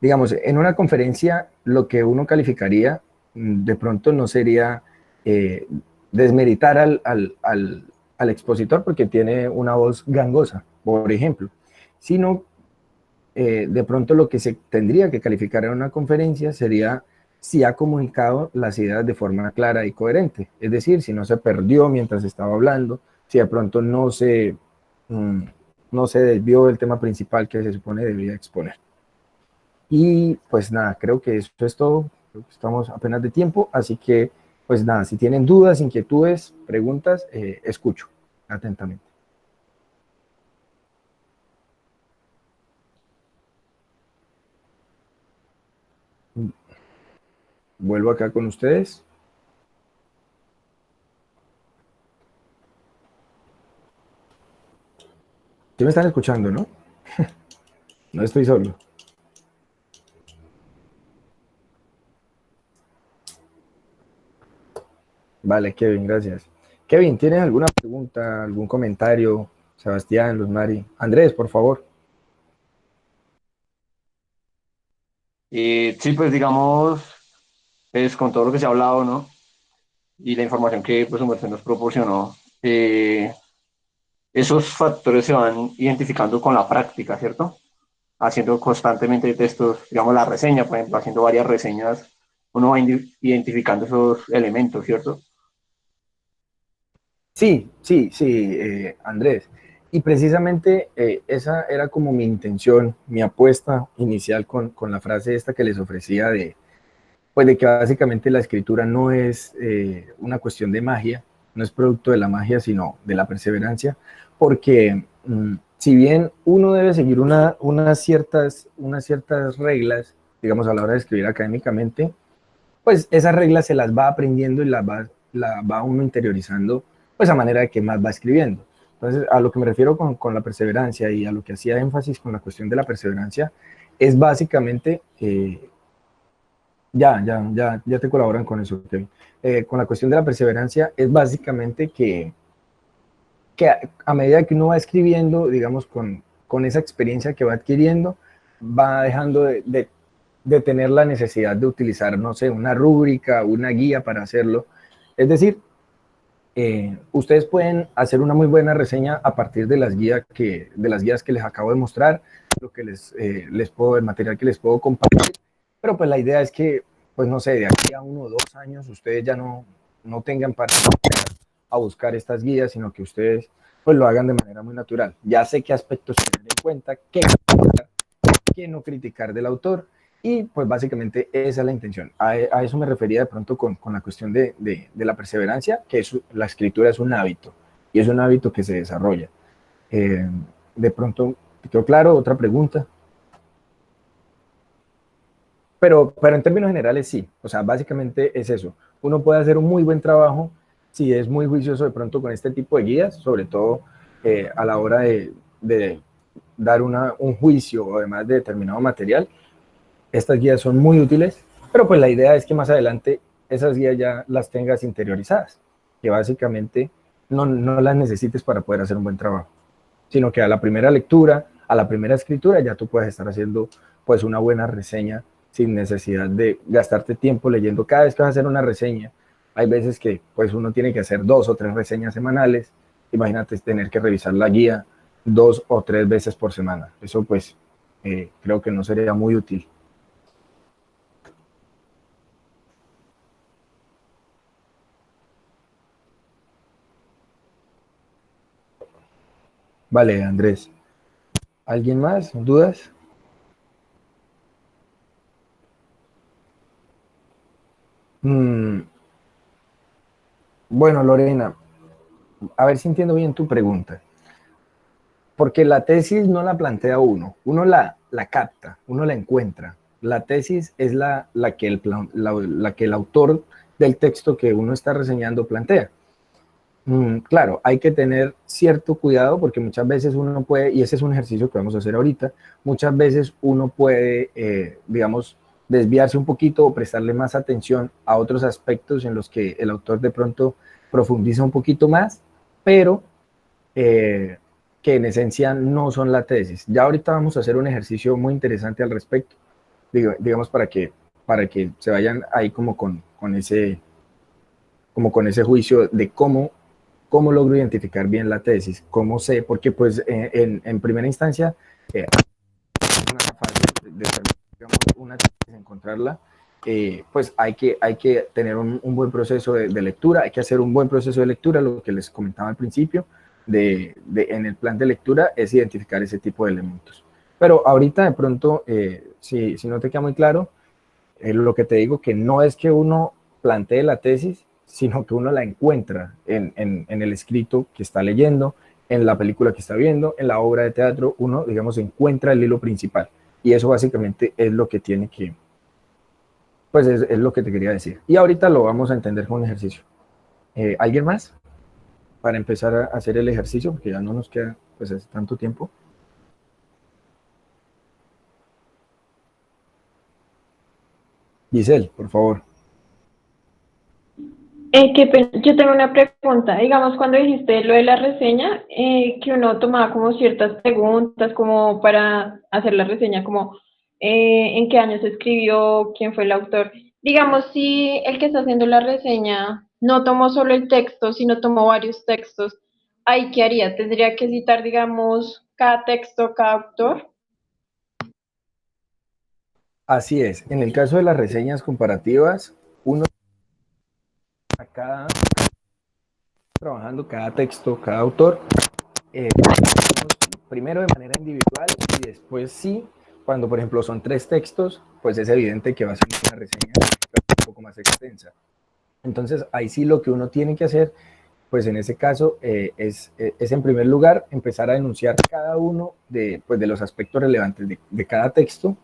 digamos, en una conferencia lo que uno calificaría de pronto no sería eh, desmeritar al expositor porque tiene una voz gangosa, por ejemplo, sino de pronto lo que se tendría que calificar en una conferencia sería si ha comunicado las ideas de forma clara y coherente, es decir, si no se perdió mientras estaba hablando, si de pronto mm, no se desvió del tema principal que se supone debía exponer. Y pues nada, creo que eso es todo. Creo que estamos apenas de tiempo, así que pues nada, si tienen dudas, inquietudes, preguntas, escucho atentamente. Vuelvo acá con ustedes. ¿Sí me están escuchando, no? No estoy solo. Vale, Kevin, gracias. Kevin, ¿tienes alguna pregunta, algún comentario? Sebastián, Luz Mari. Andrés, por favor. Sí, pues digamos, pues con todo lo que se ha hablado, ¿no? Y la información que pues Humberto nos proporcionó, esos factores se van identificando con la práctica, ¿cierto? Haciendo constantemente textos, digamos la reseña, por ejemplo, haciendo varias reseñas, uno va identificando esos elementos, ¿cierto? Sí, sí, sí, Andrés. Y precisamente esa era como mi intención, mi apuesta inicial con la frase esta que les ofrecía pues de que básicamente la escritura no es una cuestión de magia, no es producto de la magia, sino de la perseverancia, porque si bien uno debe seguir unas ciertas reglas, digamos, a la hora de escribir académicamente, pues esas reglas se las va aprendiendo y la va uno interiorizando, pues a manera de que más va escribiendo. Entonces, a lo que me refiero con la perseverancia y a lo que hacía énfasis con la cuestión de la perseverancia, es básicamente ya te colaboran con eso, Kevin. Con la cuestión de la perseverancia es básicamente que a medida que uno va escribiendo, digamos, con esa experiencia que va adquiriendo, va dejando de tener la necesidad de utilizar, no sé, una rúbrica, una guía para hacerlo. Es decir, ustedes pueden hacer una muy buena reseña a partir de las guías que les acabo de mostrar, lo que el material que les puedo compartir, pero pues la idea es que, pues no sé, de aquí a 1 o 2 años ustedes ya no tengan para a buscar estas guías, sino que ustedes pues lo hagan de manera muy natural. Ya sé qué aspectos tener en cuenta, qué no criticar del autor, y pues básicamente esa es la intención. A eso me refería de pronto con la cuestión de la perseverancia, que la escritura es un hábito, y es un hábito que se desarrolla. Eh, de pronto, ¿te quedó claro? Otra pregunta. Pero en términos generales sí, o sea, básicamente es eso. Uno puede hacer un muy buen trabajo si es muy juicioso de pronto con este tipo de guías, sobre todo a la hora de dar un juicio además de determinado material. Estas guías son muy útiles, pero pues la idea es que más adelante esas guías ya las tengas interiorizadas, que básicamente no las necesites para poder hacer un buen trabajo, sino que a la primera lectura, a la primera escritura, ya tú puedes estar haciendo pues una buena reseña sin necesidad de gastarte tiempo leyendo cada vez que vas a hacer una reseña. Hay veces que pues uno tiene que hacer 2 o 3 reseñas semanales. Imagínate tener que revisar la guía 2 o 3 veces por semana. Eso pues creo que no sería muy útil. Vale, Andrés. ¿Alguien más? ¿Dudas? Mm, bueno, Lorena, a ver si entiendo bien tu pregunta. Porque la tesis no la plantea uno, uno la capta, uno la encuentra. La tesis es la que el autor del texto que uno está reseñando plantea. Claro, hay que tener cierto cuidado porque muchas veces uno puede, y ese es un ejercicio que vamos a hacer ahorita, muchas veces uno puede, digamos, desviarse un poquito o prestarle más atención a otros aspectos en los que el autor de pronto profundiza un poquito más, pero eh, que en esencia no son la tesis. Ya ahorita vamos a hacer un ejercicio muy interesante al respecto, digamos, para que se vayan ahí como como con ese juicio de cómo logro identificar bien la tesis, cómo sé, porque pues en primera instancia, una fase digamos, una tesis, encontrarla, pues hay que tener un buen proceso de lectura, hay que hacer un buen proceso de lectura, lo que les comentaba al principio, en el plan de lectura es identificar ese tipo de elementos. Pero ahorita de pronto, si no te queda muy claro, lo que te digo que no es que uno plantee la tesis, sino que uno la encuentra en el escrito que está leyendo, en la película que está viendo, en la obra de teatro, uno, digamos, encuentra el hilo principal. Y eso básicamente es lo que tiene que, pues es lo que te quería decir. Y ahorita lo vamos a entender con un ejercicio. ¿Alguien más? Para empezar a hacer el ejercicio, porque ya no nos queda pues tanto tiempo. Giselle, por favor. Yo tengo una pregunta. Digamos, cuando dijiste lo de la reseña, que uno tomaba como ciertas preguntas como para hacer la reseña, como en qué año se escribió, quién fue el autor. Digamos, si el que está haciendo la reseña no tomó solo el texto, sino tomó varios textos, ¿ahí qué haría? ¿Tendría que citar, digamos, cada texto, cada autor? Así es. En el caso de las reseñas comparativas, uno acá trabajando cada texto, cada autor, primero de manera individual y después sí, cuando por ejemplo son tres textos, pues es evidente que va a ser una reseña un poco más extensa. Entonces ahí sí lo que uno tiene que hacer, pues en ese caso es en primer lugar empezar a denunciar cada uno pues, de los aspectos relevantes de cada texto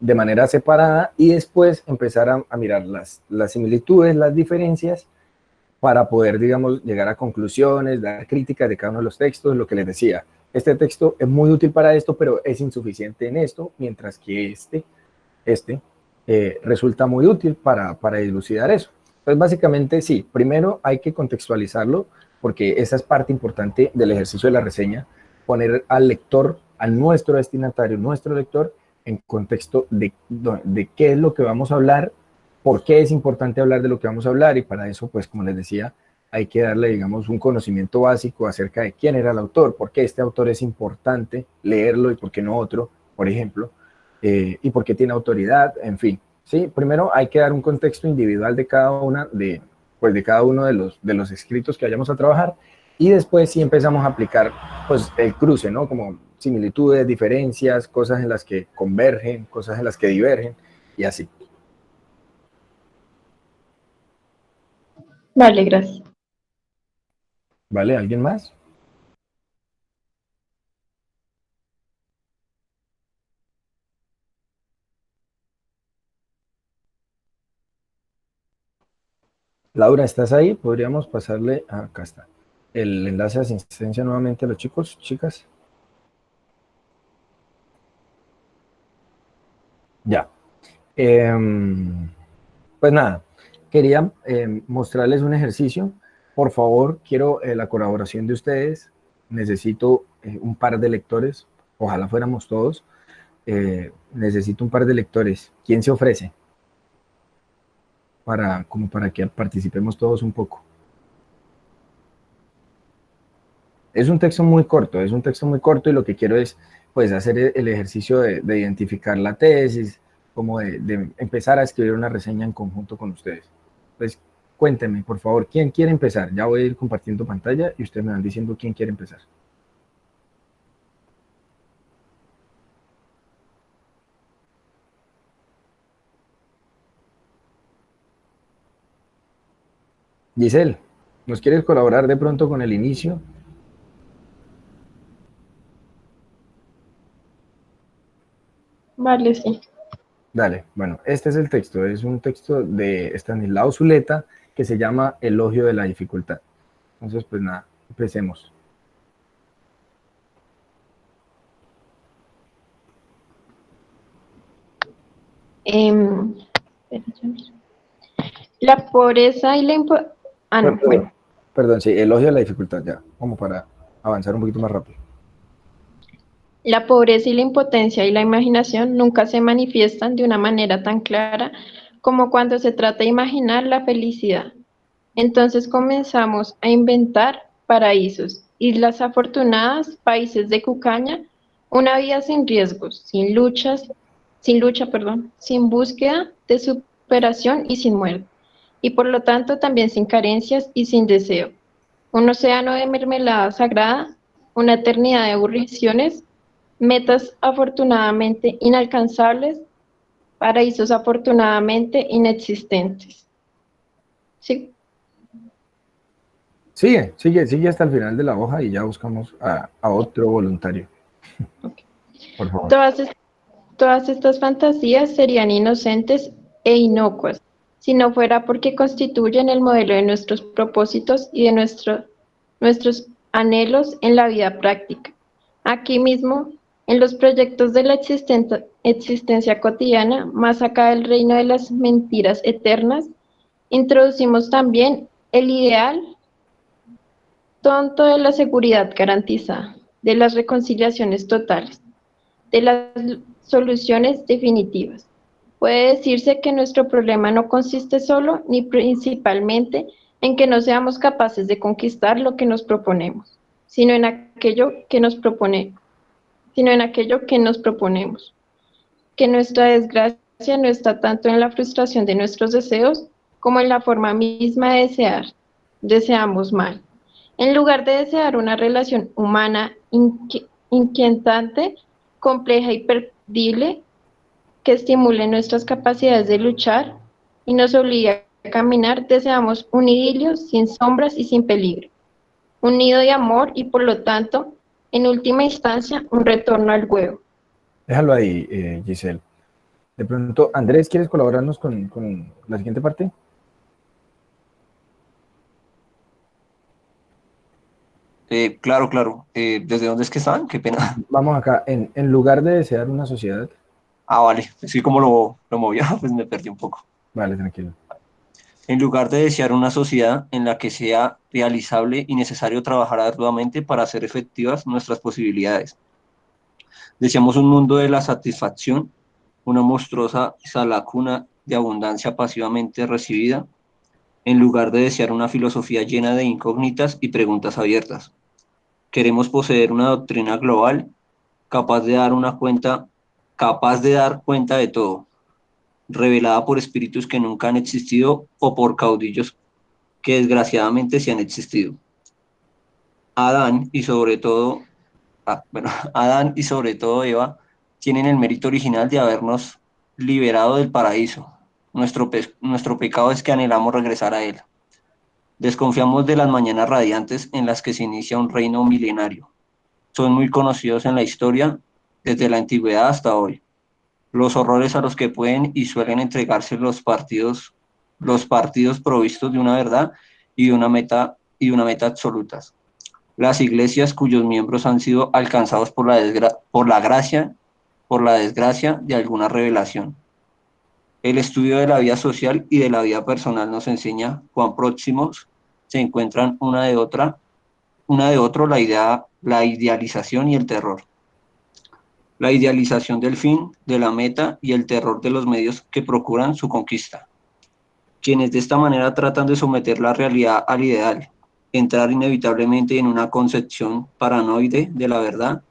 de manera separada y después empezar a mirar las similitudes, las diferencias para poder, digamos, llegar a conclusiones, dar críticas de cada uno de los textos, lo que les decía. Este texto es muy útil para esto, pero es insuficiente en esto, mientras que este resulta muy útil para dilucidar eso. Entonces, básicamente, sí, primero hay que contextualizarlo, porque esa es parte importante del ejercicio de la reseña, poner al lector, a nuestro destinatario, nuestro lector, en contexto de qué es lo que vamos a hablar, por qué es importante hablar de lo que vamos a hablar, y para eso, pues, como les decía, hay que darle, digamos, un conocimiento básico acerca de quién era el autor, por qué este autor es importante leerlo y por qué no otro, por ejemplo, y por qué tiene autoridad, en fin. ¿Sí? Primero hay que dar un contexto individual de cada pues de cada uno de los escritos que vayamos a trabajar y después sí empezamos a aplicar pues el cruce, ¿no? Como similitudes, diferencias, cosas en las que convergen, cosas en las que divergen y así. Vale, gracias. ¿Vale? ¿Alguien más? Laura, ¿estás ahí? Podríamos pasarle, acá está, el enlace de asistencia nuevamente a los chicos, chicas. Ya. Eh, Pues nada, quería mostrarles un ejercicio. Por favor, quiero la colaboración de ustedes. Necesito un par de lectores. Ojalá fuéramos todos. Necesito un par de lectores. ¿Quién se ofrece? Como para que participemos todos un poco. Es un texto muy corto, es un texto muy corto y lo que quiero es pues hacer el ejercicio de identificar la tesis, como de empezar a escribir una reseña en conjunto con ustedes. Pues cuéntenme, por favor, ¿quién quiere empezar? Ya voy a ir compartiendo pantalla y ustedes me van diciendo quién quiere empezar. Giselle, ¿nos quieres colaborar de pronto con el inicio? Vale, sí. Dale, bueno, este es el texto, es un texto de Estanislao Zuleta que se llama Elogio de la dificultad. Entonces, pues nada, empecemos. Em, espera, yo miro. La pobreza y la Ah, no, Perdón, bueno. perdón, sí, Elogio de la dificultad, ya, como para avanzar un poquito más rápido. La pobreza y la impotencia y la imaginación nunca se manifiestan de una manera tan clara como cuando se trata de imaginar la felicidad. Entonces comenzamos a inventar paraísos, islas afortunadas, países de cucaña, una vida sin riesgos, sin lucha, perdón, sin búsqueda de superación y sin muerte, y por lo tanto también sin carencias y sin deseo. Un océano de mermelada sagrada, una eternidad de aburriciones, metas afortunadamente inalcanzables, paraísos afortunadamente inexistentes. ¿Sí? Sigue hasta el final de la hoja y ya buscamos a otro voluntario, por favor. Todas, todas estas fantasías serían inocentes e inocuas si no fuera porque constituyen el modelo de nuestros propósitos y de nuestros anhelos en la vida práctica. Aquí mismo, en los proyectos de la existencia cotidiana, más acá del reino de las mentiras eternas, introducimos también el ideal tonto de la seguridad garantizada, de las reconciliaciones totales, de las soluciones definitivas. Puede decirse que nuestro problema no consiste solo ni principalmente en que no seamos capaces de conquistar lo que nos proponemos, sino en aquello que nos propone, sino en aquello que nos proponemos. Que nuestra desgracia no está tanto en la frustración de nuestros deseos como en la forma misma de desear. Deseamos mal. En lugar de desear una relación humana inquietante, compleja y perdible, que estimule nuestras capacidades de luchar y nos obligue a caminar, deseamos un idilio sin sombras y sin peligro, un nido de amor y por lo tanto, en última instancia, un retorno al huevo. Déjalo ahí, Giselle. De pronto, Andrés, ¿quieres colaborarnos con la siguiente parte? Claro, claro. ¿Desde dónde es que están? Qué pena. Vamos acá, en lugar de desear una sociedad, Ah, vale. Sí, como lo movía, pues me perdí un poco. vale, tranquilo. En lugar de desear una sociedad en la que sea realizable y necesario trabajar arduamente para hacer efectivas nuestras posibilidades. Deseamos un mundo de la satisfacción, una monstruosa salacuna de abundancia pasivamente recibida, en lugar de desear una filosofía llena de incógnitas y preguntas abiertas. Queremos poseer una doctrina global capaz de dar una cuenta, capaz de dar cuenta de todo, revelada por espíritus que nunca han existido o por caudillos que desgraciadamente sí han existido. Adán y sobre todo, bueno, Adán y sobre todo Eva tienen el mérito original de habernos liberado del paraíso. Nuestro pecado es que anhelamos regresar a él. Desconfiamos de las mañanas radiantes en las que se inicia un reino milenario. Son muy conocidos en la historia desde la antigüedad hasta hoy. Los horrores a los que pueden y suelen entregarse los partidos provistos de una verdad y una meta absolutas. Las iglesias cuyos miembros han sido alcanzados por la desgracia de alguna revelación. El estudio de la vida social y de la vida personal nos enseña cuán próximos se encuentran una de otro la idealización y el terror. La idealización del fin, de la meta y el terror de los medios que procuran su conquista. Quienes de esta manera tratan de someter la realidad al ideal, entrar inevitablemente en una concepción paranoide de la verdad,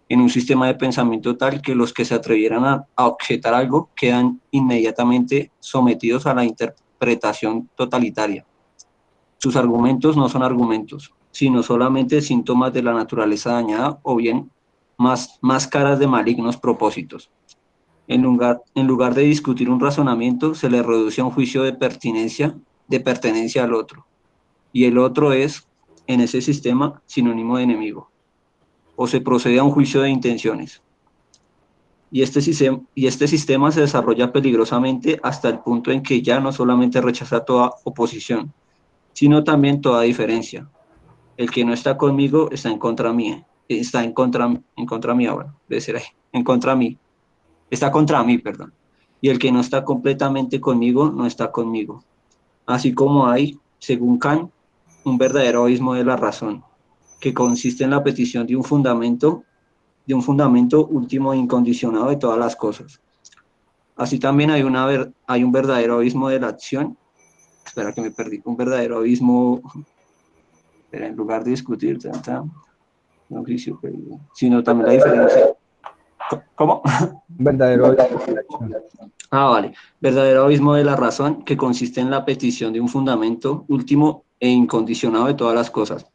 en un sistema de pensamiento tal que los que se atrevieran a objetar algo quedan inmediatamente sometidos a la interpretación totalitaria. Sus argumentos no son argumentos, sino solamente síntomas de la naturaleza dañada o bien máscaras de malignos propósitos. En lugar de discutir un razonamiento, se le reduce a un juicio de pertenencia al otro. y el otro es, en ese sistema, sinónimo de enemigo, o se procede a un juicio de intenciones. Y este sistema se desarrolla peligrosamente hasta el punto en que ya no solamente rechaza toda oposición, sino también toda diferencia. El que no está conmigo está en contra mía, en contra mía, bueno, debe ser ahí, en contra mí, está contra mí, perdón. Y el que no está completamente conmigo, no está conmigo. Así como hay, según Kant, un verdadero abismo de la razón, que consiste en la petición de un fundamento último e incondicionado de todas las cosas. Así también hay un verdadero abismo de la acción. Espera que me perdí. Un verdadero abismo, en lugar de discutir, no, sino también la diferencia. ¿Cómo? Verdadero. Vale. Verdadero abismo de la razón, que consiste en la petición de un fundamento último e incondicionado de todas las cosas.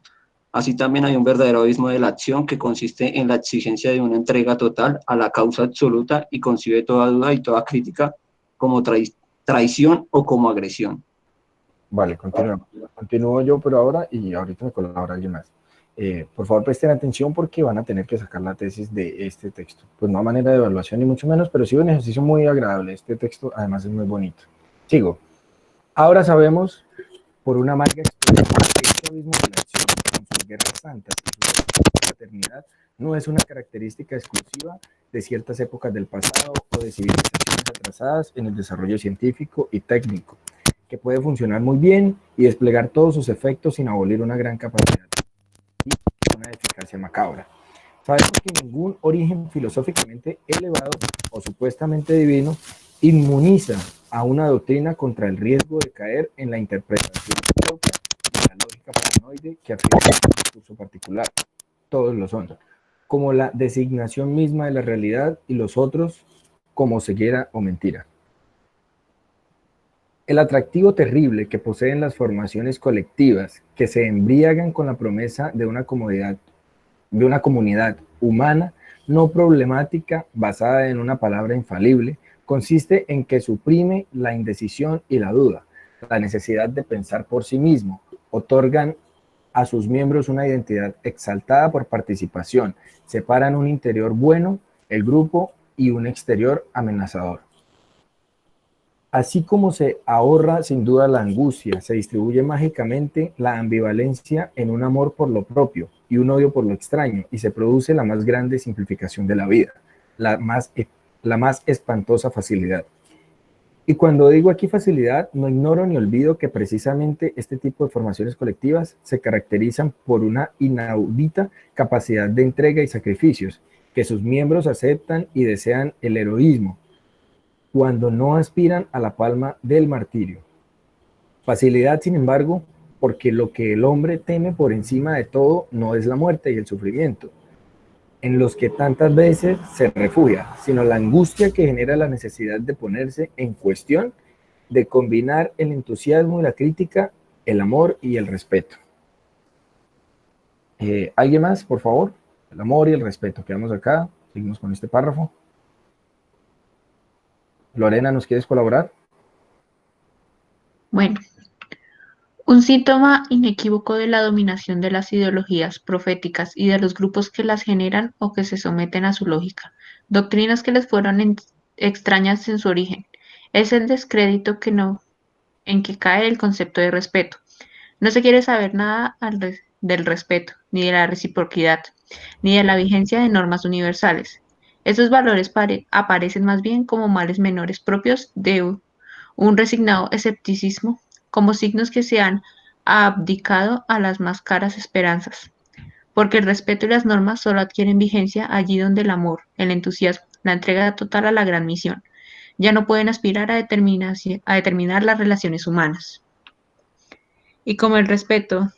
Así también hay un verdadero abismo de la acción, que consiste en la exigencia de una entrega total a la causa absoluta y concibe toda duda y toda crítica como traición o como agresión. Vale, continuamos. Continúo yo por ahora y ahorita me colabora alguien más. Por favor, presten atención porque van a tener que sacar la tesis de este texto. Pues no a manera de evaluación ni mucho menos, pero sí un ejercicio muy agradable. Este texto además es muy bonito. Sigo. Ahora sabemos, por una amarga experiencia, que este abismo de la acción, con sus guerras santas y su fraternidad, no es una característica exclusiva de ciertas épocas del pasado o de civilizaciones atrasadas en el desarrollo científico y técnico, que puede funcionar muy bien y desplegar todos sus efectos sin abolir una gran capacidad y una eficacia macabra. Sabemos que ningún origen filosóficamente elevado o supuestamente divino inmuniza a una doctrina contra el riesgo de caer en la interpretación propia de la lógica paranoide que afirma un discurso particular. Todos lo son, como la designación misma de la realidad y los otros como ceguera o mentira. El atractivo terrible que poseen las formaciones colectivas que se embriagan con la promesa de una comunidad humana no problemática basada en una palabra infalible consiste en que suprime la indecisión y la duda, la necesidad de pensar por sí mismo, otorgan a sus miembros una identidad exaltada por participación, separan un interior bueno, el grupo, y un exterior amenazador. Así como se ahorra sin duda la angustia, se distribuye mágicamente la ambivalencia en un amor por lo propio y un odio por lo extraño, y se produce la más grande simplificación de la vida, la más espantosa facilidad. Y cuando digo aquí facilidad, no ignoro ni olvido que precisamente este tipo de formaciones colectivas se caracterizan por una inaudita capacidad de entrega y sacrificios, que sus miembros aceptan y desean el heroísmo, cuando no aspiran a la palma del martirio. Facilidad, sin embargo, porque lo que el hombre teme por encima de todo no es la muerte y el sufrimiento, en los que tantas veces se refugia, sino la angustia que genera la necesidad de ponerse en cuestión, de combinar el entusiasmo y la crítica, el amor y el respeto. ¿Alguien más, por favor? El amor y el respeto. Quedamos acá, seguimos con este párrafo. Lorena, ¿nos quieres colaborar? Bueno, un síntoma inequívoco de la dominación de las ideologías proféticas y de los grupos que las generan o que se someten a su lógica, doctrinas que les fueron extrañas en su origen, es el descrédito en que cae el concepto de respeto. No se quiere saber nada del respeto, ni de la reciprocidad, ni de la vigencia de normas universales. Esos valores aparecen más bien como males menores propios de un resignado escepticismo, como signos que se han abdicado a las más caras esperanzas. Porque el respeto y las normas solo adquieren vigencia allí donde el amor, el entusiasmo, la entrega total a la gran misión, ya no pueden aspirar a determinar las relaciones humanas. Y como el respeto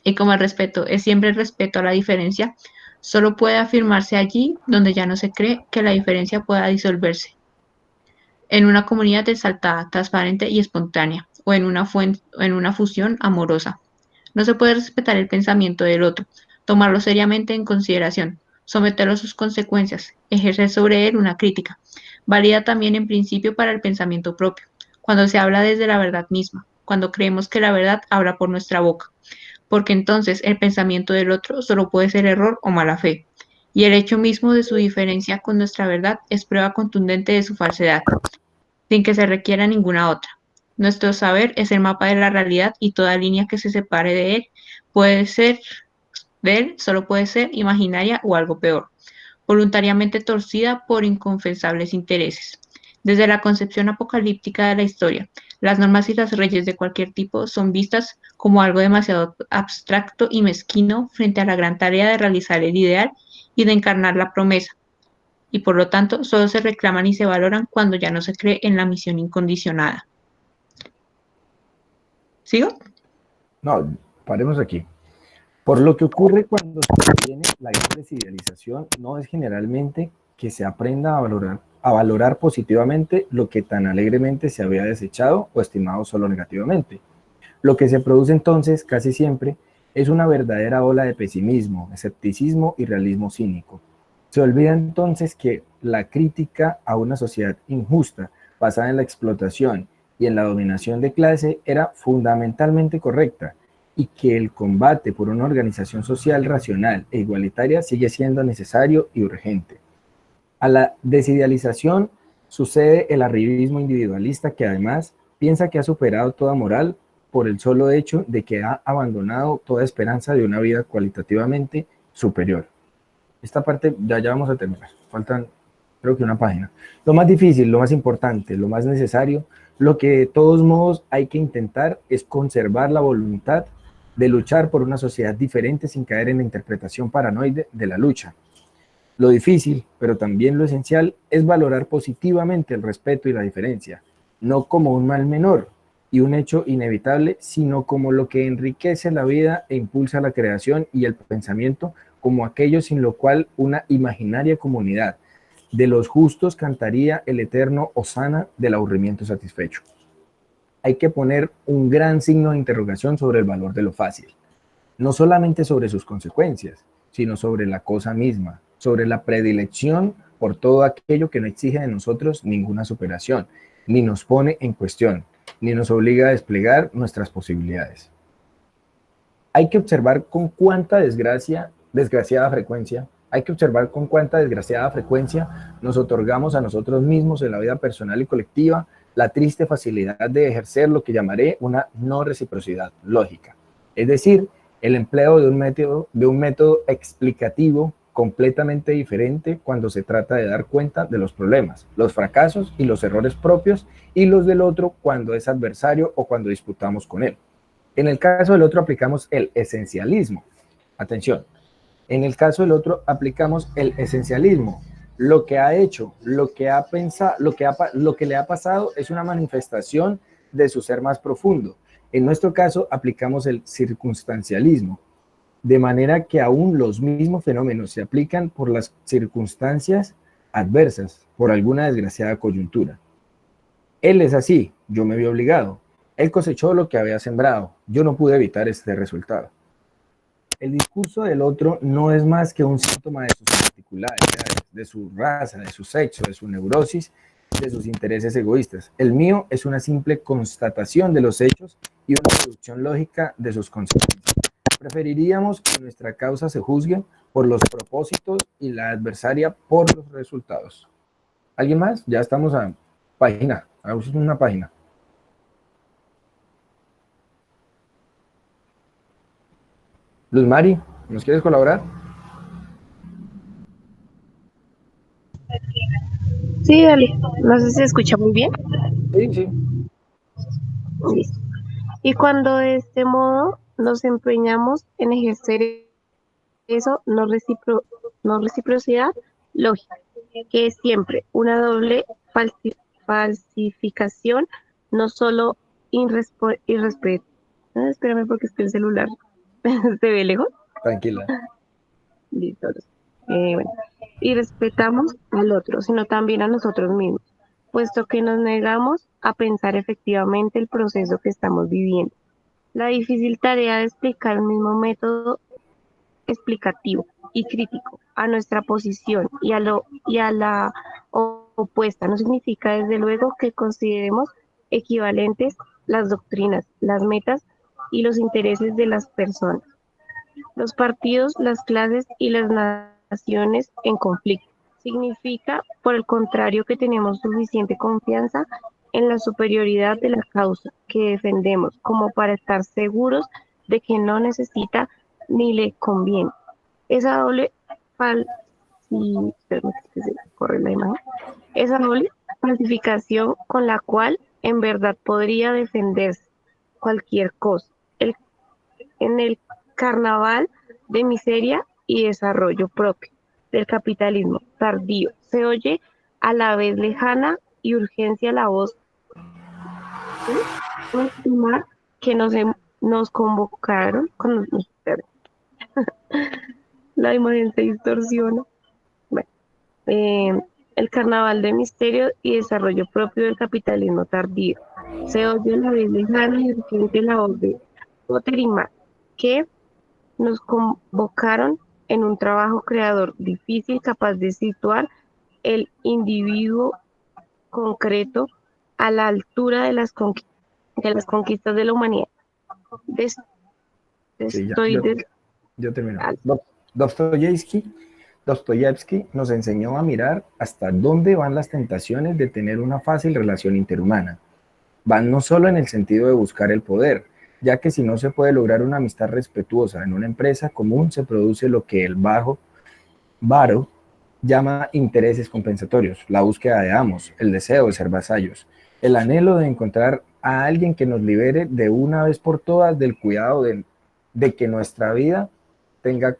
es siempre el respeto a la diferencia, solo puede afirmarse allí donde ya no se cree que la diferencia pueda disolverse en una comunidad exaltada, transparente y espontánea, o en una fusión amorosa. No se puede respetar el pensamiento del otro, tomarlo seriamente en consideración, someterlo a sus consecuencias, ejercer sobre él una crítica. Valida también en principio para el pensamiento propio, cuando se habla desde la verdad misma, cuando creemos que la verdad habla por nuestra boca, porque entonces el pensamiento del otro solo puede ser error o mala fe, y el hecho mismo de su diferencia con nuestra verdad es prueba contundente de su falsedad, sin que se requiera ninguna otra. Nuestro saber es el mapa de la realidad y toda línea que se separe puede ser, de él solo puede ser imaginaria o algo peor, voluntariamente torcida por inconfesables intereses. Desde la concepción apocalíptica de la historia, las normas y las leyes de cualquier tipo son vistas como algo demasiado abstracto y mezquino frente a la gran tarea de realizar el ideal y de encarnar la promesa, y por lo tanto solo se reclaman y se valoran cuando ya no se cree en la misión incondicionada. ¿Sigo? No, paremos aquí. Por lo que ocurre cuando se tiene la gran desidealización, no es generalmente que se aprenda a valorar positivamente lo que tan alegremente se había desechado o estimado solo negativamente. Lo que se produce entonces, casi siempre, es una verdadera ola de pesimismo, escepticismo y realismo cínico. Se olvida entonces que la crítica a una sociedad injusta, basada en la explotación y en la dominación de clase, era fundamentalmente correcta, y que el combate por una organización social racional e igualitaria sigue siendo necesario y urgente. A la desidealización sucede el arribismo individualista, que además piensa que ha superado toda moral por el solo hecho de que ha abandonado toda esperanza de una vida cualitativamente superior. Esta parte ya vamos a terminar, faltan creo que una página. Lo más difícil, lo más importante, lo más necesario, lo que de todos modos hay que intentar es conservar la voluntad de luchar por una sociedad diferente sin caer en la interpretación paranoide de la lucha. Lo difícil, pero también lo esencial, es valorar positivamente el respeto y la diferencia, no como un mal menor y un hecho inevitable, sino como lo que enriquece la vida e impulsa la creación y el pensamiento, como aquello sin lo cual una imaginaria comunidad de los justos cantaría el eterno hosana del aburrimiento satisfecho. Hay que poner un gran signo de interrogación sobre el valor de lo fácil, no solamente sobre sus consecuencias, sino sobre la cosa misma, sobre la predilección por todo aquello que no exige de nosotros ninguna superación, ni nos pone en cuestión, ni nos obliga a desplegar nuestras posibilidades. Hay que observar con cuánta desgraciada frecuencia nos otorgamos a nosotros mismos en la vida personal y colectiva la triste facilidad de ejercer lo que llamaré una no reciprocidad lógica, es decir, el empleo de un método explicativo completamente diferente cuando se trata de dar cuenta de los problemas, los fracasos y los errores propios, y los del otro cuando es adversario o cuando disputamos con él. En el caso del otro aplicamos el esencialismo. Atención, en el caso del otro aplicamos el esencialismo. Lo que ha hecho, lo que ha pensado, lo que le ha pasado es una manifestación de su ser más profundo. En nuestro caso aplicamos el circunstancialismo, de manera que aún los mismos fenómenos se aplican por las circunstancias adversas, por alguna desgraciada coyuntura. Él es así, yo me vi obligado. Él cosechó lo que había sembrado, yo no pude evitar este resultado. El discurso del otro no es más que un síntoma de sus particularidades, de su raza, de su sexo, de su neurosis, de sus intereses egoístas. El mío es una simple constatación de los hechos y una deducción lógica de sus consecuencias. Preferiríamos que nuestra causa se juzgue por los propósitos y la adversaria por los resultados. ¿Alguien más? Ya estamos a una página. Luz Mari, ¿nos quieres colaborar? Sí, dale. No sé si se escucha muy bien. Sí. Listo. Y cuando de este modo nos empeñamos en ejercer eso, no reciprocidad lógica, que es siempre una doble falsificación, no solo irrespeto. Espérame porque es que el celular se ve lejos. Tranquila. Listo. Bueno. Y respetamos al otro, sino también a nosotros mismos, puesto que nos negamos a pensar efectivamente el proceso que estamos viviendo. La difícil tarea de explicar el mismo método explicativo y crítico a nuestra posición y a la opuesta no significa desde luego que consideremos equivalentes las doctrinas, las metas y los intereses de las personas, los partidos, las clases y las naciones en conflicto. Significa, por el contrario, que tenemos suficiente confianza en la superioridad de la causa que defendemos como para estar seguros de que no necesita ni le conviene. Esa doble fal espérame que se corre la imagen. Esa doble falsificación con la cual en verdad podría defenderse cualquier cosa. En el carnaval de miseria y desarrollo propio del capitalismo tardío se oye a la vez lejana y urgencia la voz de estimar que nos convocaron, la imagen se distorsiona. Bueno, eh, el carnaval de misterio y desarrollo propio del capitalismo tardío. Se oye a la vez lejana y urgente la voz de Potter y Marx, que nos convocaron en un trabajo creador difícil capaz de situar el individuo concreto a la altura de las conquistas de la humanidad. Des- Sí, Estoy de... yo termino. Dostoyevsky nos enseñó a mirar hasta dónde van las tentaciones de tener una fácil relación interhumana. Van no solo en el sentido de buscar el poder, ya que si no se puede lograr una amistad respetuosa en una empresa común, se produce lo que el Baro llama intereses compensatorios, la búsqueda de amos, el deseo de ser vasallos, el anhelo de encontrar a alguien que nos libere de una vez por todas del cuidado de que nuestra vida tenga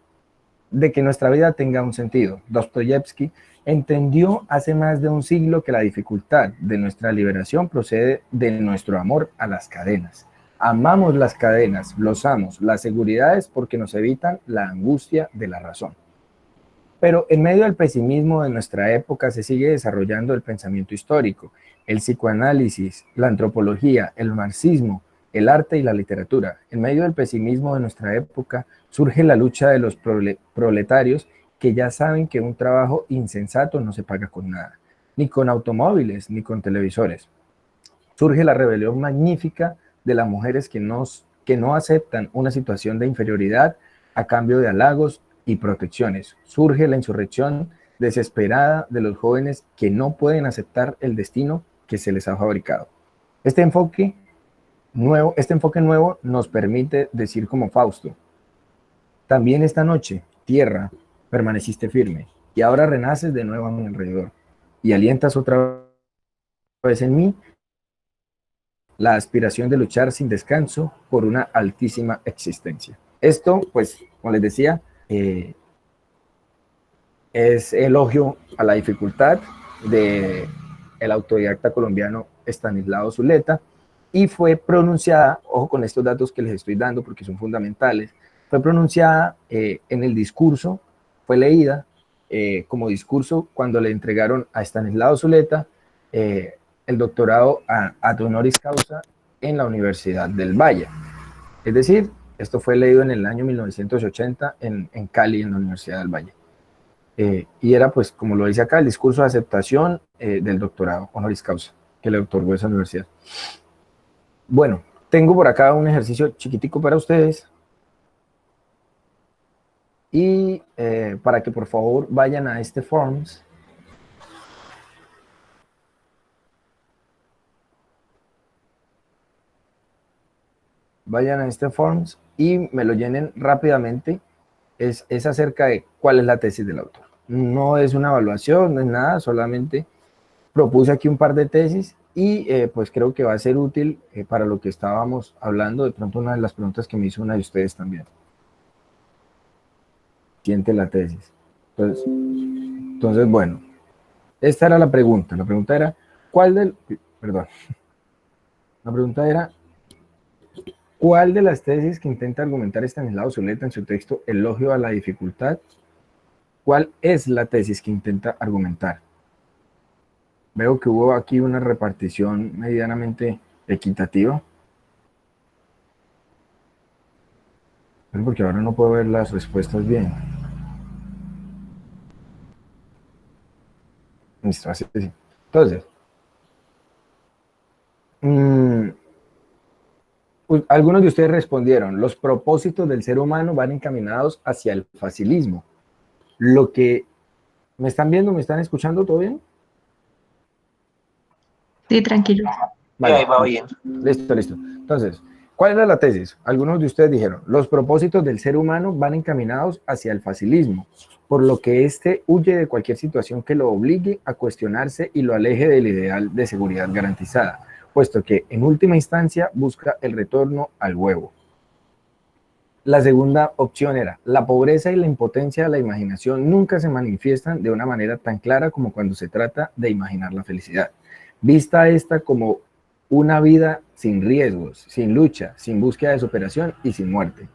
un sentido. Dostoyevsky entendió hace más de un siglo que la dificultad de nuestra liberación procede de nuestro amor a las cadenas. Amamos las cadenas, los amos, las seguridades porque nos evitan la angustia de la razón. Pero en medio del pesimismo de nuestra época se sigue desarrollando el pensamiento histórico, el psicoanálisis, la antropología, el marxismo, el arte y la literatura. En medio del pesimismo de nuestra época surge la lucha de los proletarios que ya saben que un trabajo insensato no se paga con nada, ni con automóviles, ni con televisores. Surge la rebelión magnífica de las mujeres que no aceptan una situación de inferioridad a cambio de halagos y protecciones. Surge la insurrección desesperada de los jóvenes que no pueden aceptar el destino que se les ha fabricado. Este enfoque nuevo nos permite decir como Fausto: también esta noche, tierra, permaneciste firme, y ahora renaces de nuevo a mi alrededor, y alientas otra vez en mí la aspiración de luchar sin descanso por una altísima existencia. Esto, pues, como les decía, es elogio a la dificultad de el autodidacta colombiano Estanislao Zuleta, y fue pronunciada, ojo con estos datos que les estoy dando porque son fundamentales, fue pronunciada en el discurso, fue leída como discurso cuando le entregaron a Estanislao Zuleta el doctorado ad honoris causa en la Universidad del Valle. Es decir, esto fue leído en el año 1980 en Cali, en la Universidad del Valle. Y era, pues, como lo dice acá, el discurso de aceptación del doctorado honoris causa que le otorgó esa universidad. Bueno, tengo por acá un ejercicio chiquitico para ustedes y para que por favor vayan a este Forms. Vayan a este Forms y me lo llenen rápidamente. Es acerca de cuál es la tesis del autor. No es una evaluación, no es nada, solamente propuse aquí un par de tesis y pues creo que va a ser útil para lo que estábamos hablando. De pronto una de las preguntas que me hizo una de ustedes también. Siente la tesis. Entonces, bueno, esta era la pregunta. La pregunta era, La pregunta era, ¿cuál de las tesis que intenta argumentar Estanislao Zuleta en su texto Elogio a la dificultad? ¿Cuál es la tesis que intenta argumentar? Veo que hubo aquí una repartición medianamente equitativa. Es porque ahora no puedo ver las respuestas bien. Listo, así sí. Entonces, Algunos de ustedes respondieron, los propósitos del ser humano van encaminados hacia el facilismo. Lo que... ¿Me están viendo? ¿Me están escuchando? ¿Todo bien? Sí, tranquilo. Vale. Ahí va bien. Listo, listo. Entonces, ¿cuál era la tesis? Algunos de ustedes dijeron, los propósitos del ser humano van encaminados hacia el facilismo, por lo que éste huye de cualquier situación que lo obligue a cuestionarse y lo aleje del ideal de seguridad garantizada, puesto que en última instancia busca el retorno al huevo. La segunda opción era, la pobreza y la impotencia de la imaginación nunca se manifiestan de una manera tan clara como cuando se trata de imaginar la felicidad. Vista esta como una vida sin riesgos, sin lucha, sin búsqueda de superación y sin muerte.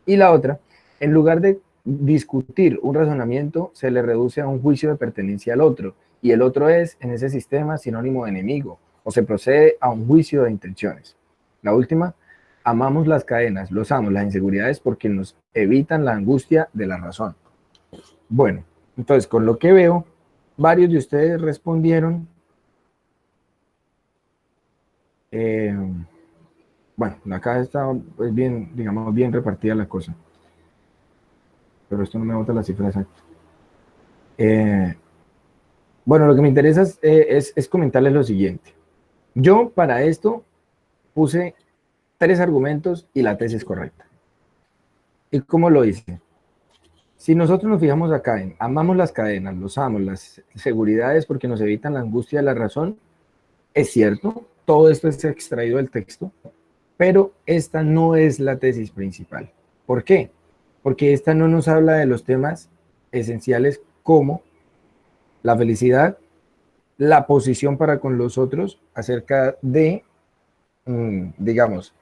Y la otra, en lugar de discutir un razonamiento, se le reduce a un juicio de pertenencia al otro, y el otro es, en ese sistema, sinónimo de enemigo, o se procede a un juicio de intenciones. La última, amamos las cadenas, los amos, las inseguridades, porque nos evitan la angustia de la razón. Bueno, entonces, con lo que veo, varios de ustedes respondieron. Bueno, acá está pues, bien, digamos, bien repartida la cosa. Pero esto no me bota la cifra exacta. Bueno, lo que me interesa es comentarles lo siguiente. Yo para esto puse 3 argumentos y la tesis correcta. ¿Y cómo lo hice? Si nosotros nos fijamos acá en amamos las cadenas, los amos, las seguridades porque nos evitan la angustia de la razón, es cierto, todo esto es extraído del texto, pero esta no es la tesis principal. ¿Por qué? Porque esta no nos habla de los temas esenciales como la felicidad, la posición para con los otros, acerca de, digamos,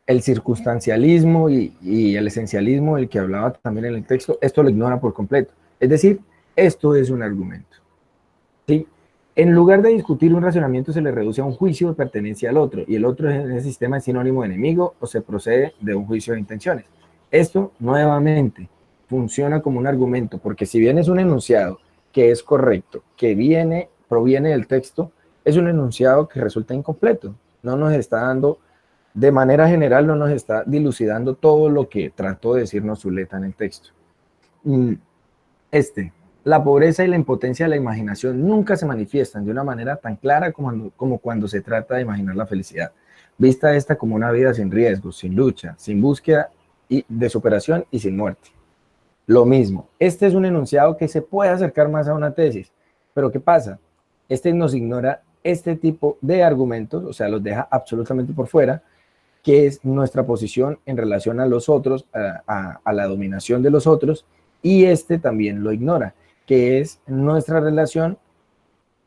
el circunstancialismo y el esencialismo del que hablaba también en el texto. Esto lo ignora por completo. Es decir, esto es un argumento. ¿Sí? En lugar de discutir un razonamiento, se le reduce a un juicio de pertenencia al otro, y el otro en ese sistema es sinónimo de enemigo o se procede de un juicio de intenciones. Esto, nuevamente, funciona como un argumento, porque si bien es un enunciado que es correcto, que proviene del texto, es un enunciado que resulta incompleto. No nos está dando, de manera general, no nos está dilucidando todo lo que trató de decirnos Zuleta en el texto. La pobreza y la impotencia de la imaginación nunca se manifiestan de una manera tan clara como cuando se trata de imaginar la felicidad. Vista esta como una vida sin riesgos, sin lucha, sin búsqueda de superación y sin muerte. Lo mismo, este es un enunciado que se puede acercar más a una tesis, pero ¿qué pasa? Este nos ignora este tipo de argumentos, o sea, los deja absolutamente por fuera, que es nuestra posición en relación a los otros, a la dominación de los otros, y este también lo ignora, que es nuestra relación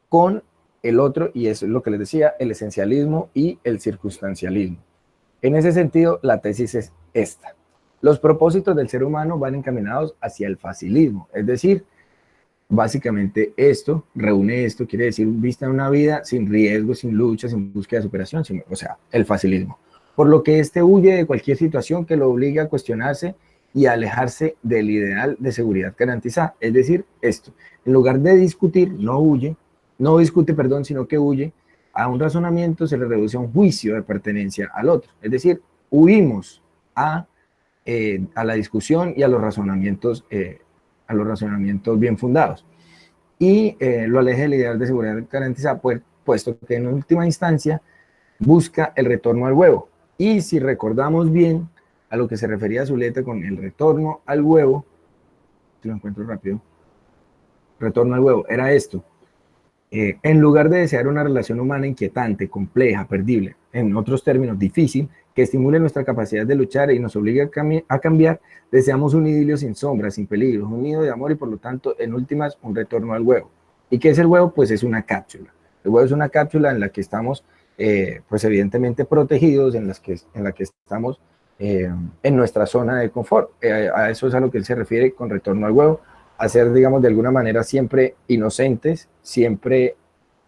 con el otro, y es lo que les decía, el esencialismo y el circunstancialismo. En ese sentido, la tesis es esta. Los propósitos del ser humano van encaminados hacia el facilismo, es decir, básicamente esto, reúne esto, quiere decir vista una vida sin riesgo, sin lucha, sin búsqueda de superación, o sea, el facilismo. Por lo que este huye de cualquier situación que lo obligue a cuestionarse y a alejarse del ideal de seguridad garantizada. Es decir, esto, en lugar de discutir, no discute, sino que huye a un razonamiento, se le reduce a un juicio de pertenencia al otro. Es decir, huimos a la discusión y a los razonamientos bien fundados. Y lo aleja del ideal de seguridad garantizada, puesto que en última instancia busca el retorno al huevo. Y si recordamos bien a lo que se refería Zuleta con el retorno al huevo, si lo encuentro rápido, retorno al huevo, era esto. En lugar de desear una relación humana inquietante, compleja, perdible, en otros términos, difícil, que estimule nuestra capacidad de luchar y nos obligue a cambiar, deseamos un idilio sin sombras, sin peligros, un nido de amor y por lo tanto, en últimas, un retorno al huevo. ¿Y qué es el huevo? Pues es una cápsula. El huevo es una cápsula en la que estamos, pues evidentemente protegidos, en la que estamos en nuestra zona de confort. A eso es a lo que él se refiere con retorno al huevo, a ser, digamos, de alguna manera siempre inocentes, siempre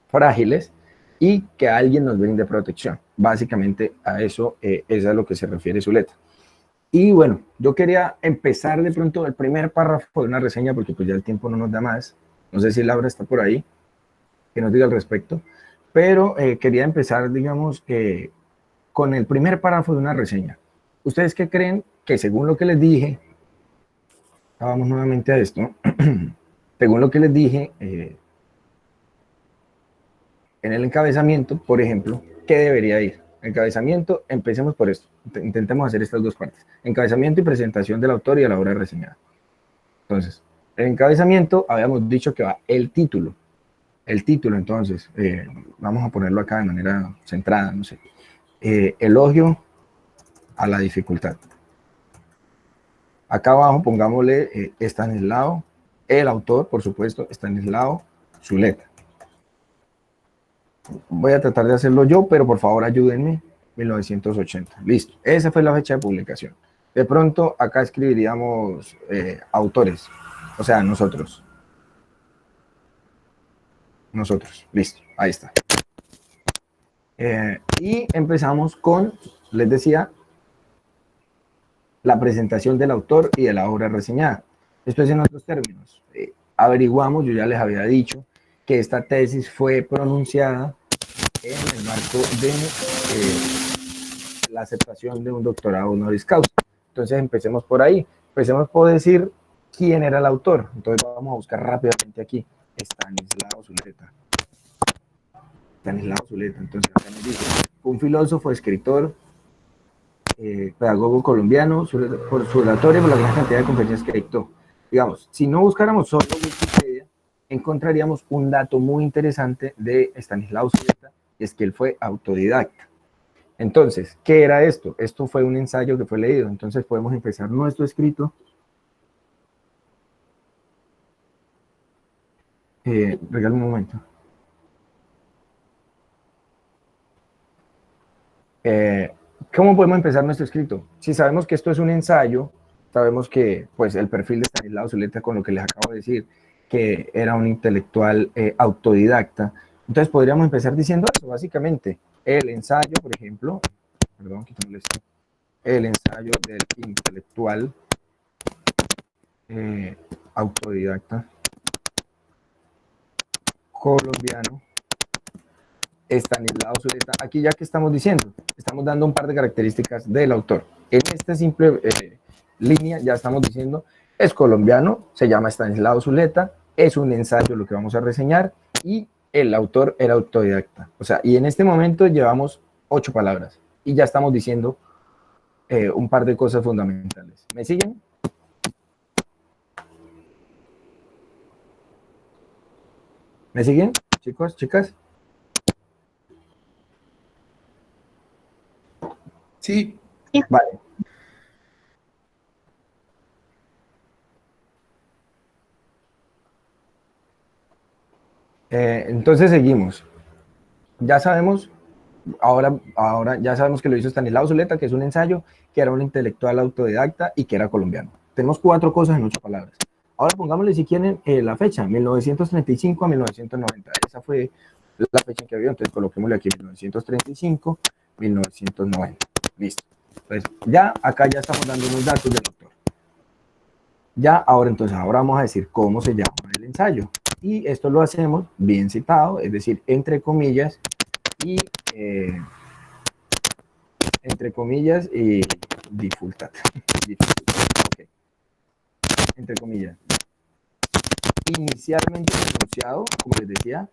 frágiles y que alguien nos brinde protección. Básicamente a eso es a lo que se refiere Zuleta. Y bueno, yo quería empezar de pronto el primer párrafo de una reseña porque pues ya el tiempo no nos da más. No sé si Laura está por ahí, que nos diga al respecto, pero quería empezar, digamos, con el primer párrafo de una reseña. ¿Ustedes qué creen que según lo que les dije, vamos nuevamente a esto, según lo que les dije, en el encabezamiento, por ejemplo, ¿qué debería ir? Encabezamiento, empecemos por esto, intentemos hacer estas dos partes, encabezamiento y presentación del autor y de la obra reseñada. Entonces, el encabezamiento, habíamos dicho que va el título, entonces, vamos a ponerlo acá de manera centrada, no sé, elogio a la dificultad. Acá abajo pongámosle Estanislao, el autor, por supuesto, Estanislao Zuleta. Voy a tratar de hacerlo yo, pero por favor ayúdenme, 1980. Listo, esa fue la fecha de publicación. De pronto acá escribiríamos autores, o sea, nosotros. Listo, ahí está. Y empezamos con, les decía, la presentación del autor y de la obra reseñada. Esto es en otros términos. Averiguamos, yo ya les había dicho, que esta tesis fue pronunciada en el marco de la aceptación de un doctorado honoris causa. Entonces empecemos por ahí. Empecemos por decir quién era el autor. Entonces vamos a buscar rápidamente aquí. Estanislao Zuleta. Entonces acá nos dice, un filósofo, escritor, pedagogo colombiano, por su oratoria, por la gran cantidad de conferencias que dictó. Digamos, si no buscáramos solo Wikipedia, encontraríamos un dato muy interesante de Estanislao Zuleta, y es que él fue autodidacta. Entonces, ¿qué era esto? Esto fue un ensayo que fue leído. Entonces podemos empezar nuestro escrito. Regálame un momento. ¿Cómo podemos empezar nuestro escrito? Si sabemos que esto es un ensayo, sabemos que pues, el perfil de Estanislao Zuleta, con lo que les acabo de decir, que era un intelectual autodidacta, entonces podríamos empezar diciendo eso, básicamente. El ensayo, por ejemplo, perdón, quitámosle esto, el ensayo del intelectual autodidacta colombiano Estanislao Zuleta. Aquí ya que estamos diciendo, estamos dando un par de características del autor. En esta simple línea ya estamos diciendo, es colombiano, se llama Estanislao Zuleta, es un ensayo lo que vamos a reseñar y el autor era autodidacta. O sea, y en este momento llevamos 8 palabras y ya estamos diciendo un par de cosas fundamentales. ¿Me siguen? ¿Me siguen, chicos, chicas? Sí. Vale. Entonces seguimos. Ya sabemos, ahora ya sabemos que lo hizo Estanislao Zuleta, que es un ensayo, que era un intelectual autodidacta y que era colombiano. Tenemos 4 cosas en 8 palabras. Ahora pongámosle si quieren la fecha, 1935 a 1990. Esa fue la fecha en que había, entonces coloquémosle aquí 1935, 1990. Listo. Pues ya acá ya estamos dando unos datos del autor. Ya ahora entonces, ahora vamos a decir cómo se llama el ensayo. Y esto lo hacemos bien citado, es decir, entre comillas y dificultad. Okay. Entre comillas. Inicialmente pronunciado, como les decía,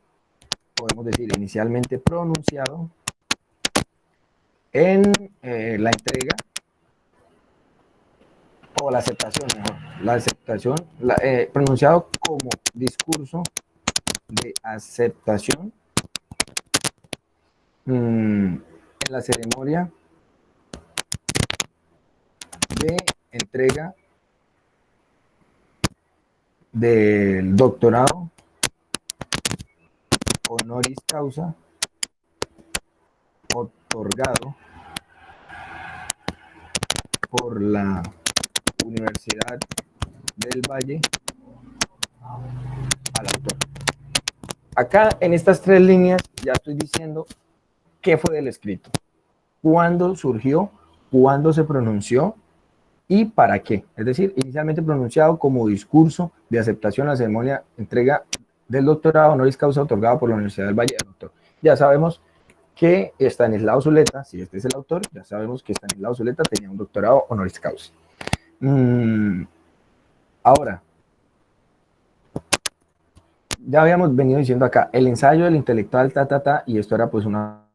podemos decir inicialmente pronunciado en la entrega o la aceptación, mejor, la aceptación, pronunciado como discurso de aceptación en la ceremonia de entrega del doctorado honoris causa otorgado por la Universidad del Valle al autor. Acá en estas 3 líneas ya estoy diciendo qué fue del escrito, cuándo surgió, cuándo se pronunció y para qué. Es decir, inicialmente pronunciado como discurso de aceptación a la ceremonia entrega del doctorado honoris causa otorgado por la Universidad del Valle al autor. Ya sabemos que Estanislao Zuleta, si este es el autor, ya sabemos que Estanislao Zuleta tenía un doctorado honoris causa. Ahora, ya habíamos venido diciendo acá, el ensayo del intelectual, y esto era pues una...